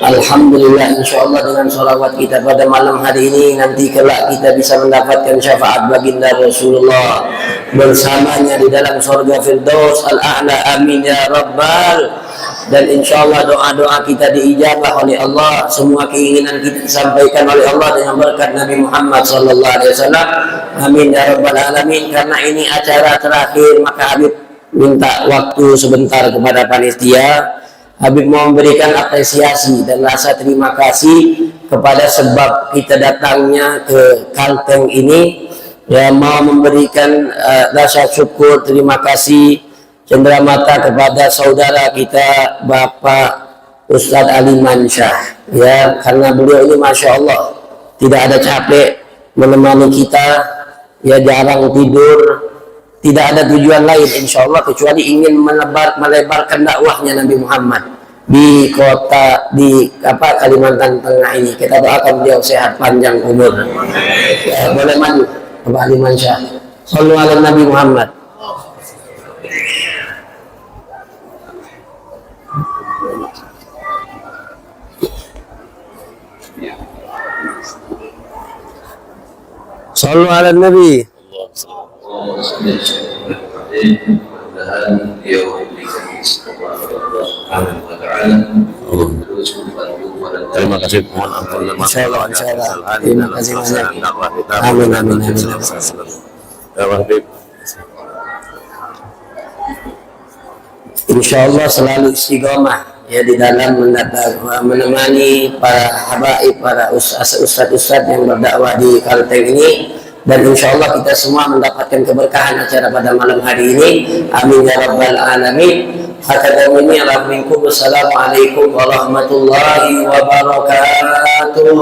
Alhamdulillah, insyaallah dengan sholawat kita pada malam hari ini nanti kelak kita bisa mendapatkan syafaat baginda Rasulullah bersamanya di dalam surga Firdaus al-A'la. Amin ya Rabbal. Dan insyaallah doa-doa kita diijabah oleh Allah, semua keinginan kita disampaikan oleh Allah dengan berkat Nabi Muhammad sallallahu alaihi wasallam. Amin ya Rabbal alamin. Karena ini acara terakhir, maka Habib minta waktu sebentar kepada panitia. Habib mau memberikan apresiasi dan rasa terima kasih kepada sebab kita datangnya ke Kalteng ini, ya, mau memberikan rasa syukur terima kasih cenderamata kepada saudara kita Bapak Ustadz Ali Mansyah, ya, karena beliau ini Masya Allah tidak ada capek menemani kita, ya, jarang tidur, tidak ada tujuan lain insya Allah kecuali ingin melebarkan dakwahnya Nabi Muhammad di kota di Kalimantan Tengah ini. Kita doakan beliau sehat panjang umur. Ya, boleh maju Bapak Ali Mansyah. Sallu ala Nabi Muhammad. Sallu ala Nabi. Terima kasih, mohon ampun dan maaf. Insyaallah. Terima kasih banyak. Amin amin amin. Insyaallah selalu istiqomah, ya, di dalam menemani para habaib, para ustaz-ustaz yang berdakwah di Kalteng ini. Dan insya Allah kita semua mendapatkan keberkahan acara pada malam hari ini. Amin ya Rabbal alamin. Hakadamini ala minkum. Wassalamualaikum warahmatullahi wabarakatuh.